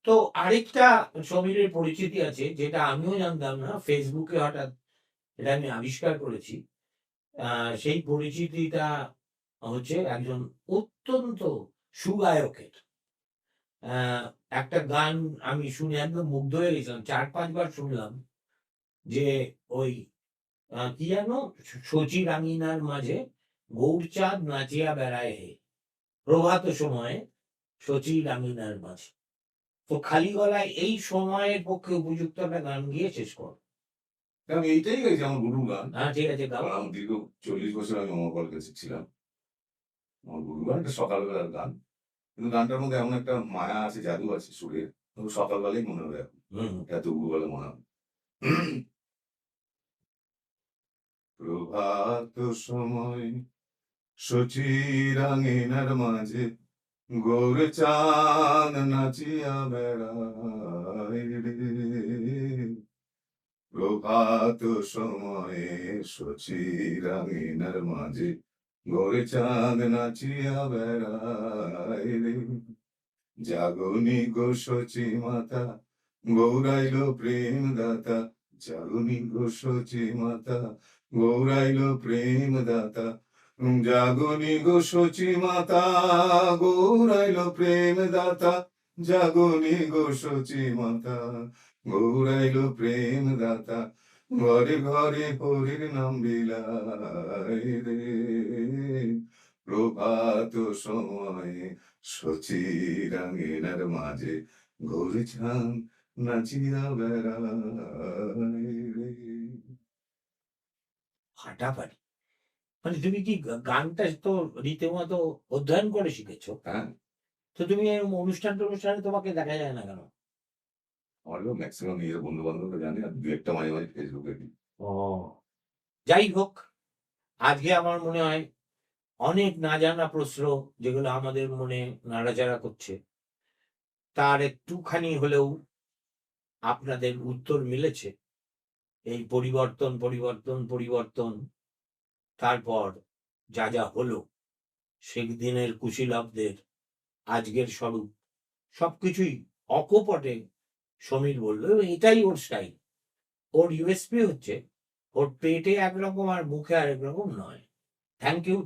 তো আরেকটা সমীরের পরিচিতি আছে যেটা আমিও জানতাম না, ফেসবুকে হঠাৎ এটা আমি আবিষ্কার করেছি। সেই পরিচিতিটা হচ্ছে একজন অত্যন্ত সুগায়কের। একটা গান আমি শুনে একদম মুগ্ধ হয়ে গেছিলাম, 4-5 বার শুনলাম। যে ওই কি যেন, শচী রাঙিনার মাঝে গৌরচাঁদ নাচিয়া বেড়ায় হে, প্রভাত সময়ে শচী রাঙিনার মাঝে। তো খালি গলায় এই সময়ের পক্ষে উপযুক্ত একটা গান গিয়ে শেষ কর। আমি এইটাই গাইছি, আমার গুরু গান। হ্যাঁ, ঠিক আছে, গাও। আমার দীর্ঘ 40 বছর আমি অমরপাল কাছে ছিলাম। আমার গুরু গান, এটা সকালবেলার গান। কিন্তু গানটার মধ্যে এমন একটা মায়া আছে, জাদু আছে সুরের, সকালবেলাই মনে হবে এখন, হুম, এত দুপুরবেলা মনে হবে। প্রভাত সময় শচী রাঙিনার মাঝে গৌর চাঁদ নাচিয়া বেড়ায় রে। প্রভাত সময়ে শচী রাঙিনার মাঝে গৌর চাঁদ নাচিয়া বেড়ায় রে। জাগনি গো শচী মাতা, গৌরাইল প্রেম দাতা। জাগনি গো শচী মাতা, গৌরাইল প্রেম দাতা। জাগনি গো শচী মাতা, গৌরাইল প্রেম দাতা। জাগনি গো শচী মাতা, গৌরাইল প্রেম দাতা। ঘরে ঘরে হরির নাম বিলায় রে। প্রভাত সময়ে শচী রাঙিনার মাঝে গৌর চাঁদ নাচিয়া বেড়ায় রে। ফাটাফাটি। মানে তুমি কি গানটা তো রীতিমতো অধ্যয়ন করে শিখেছো? হ্যাঁ, তো তুমি এরকম অনুষ্ঠানে তোমাকে দেখা যায় না কেন? আমারও ম্যাক্সিমাম নিজের বন্ধু বান্ধবরা জানে, আর দু একটা মাঝে মাঝে ফেসবুকে দিই। ও, যাই হোক, আজকে আমার মনে হয় অনেক না জানা প্রশ্ন যেগুলো আমাদের মনে নাড়াচাড়া করছে, তার একটুখানি হলেও আপনাদের উত্তর মিলেছে। এই পরিবর্তন, তারপর যা যা হলো, সেদিনের কুশীলবদের আজকের স্বরূপ, সবকিছুই অকপটে সমীর বলল, এবং এটাই ওর স্টাইল। ওর ইউএসপি হচ্ছে ওর পেটে একরকম আর মুখে আরেক রকম নয়। Thank you.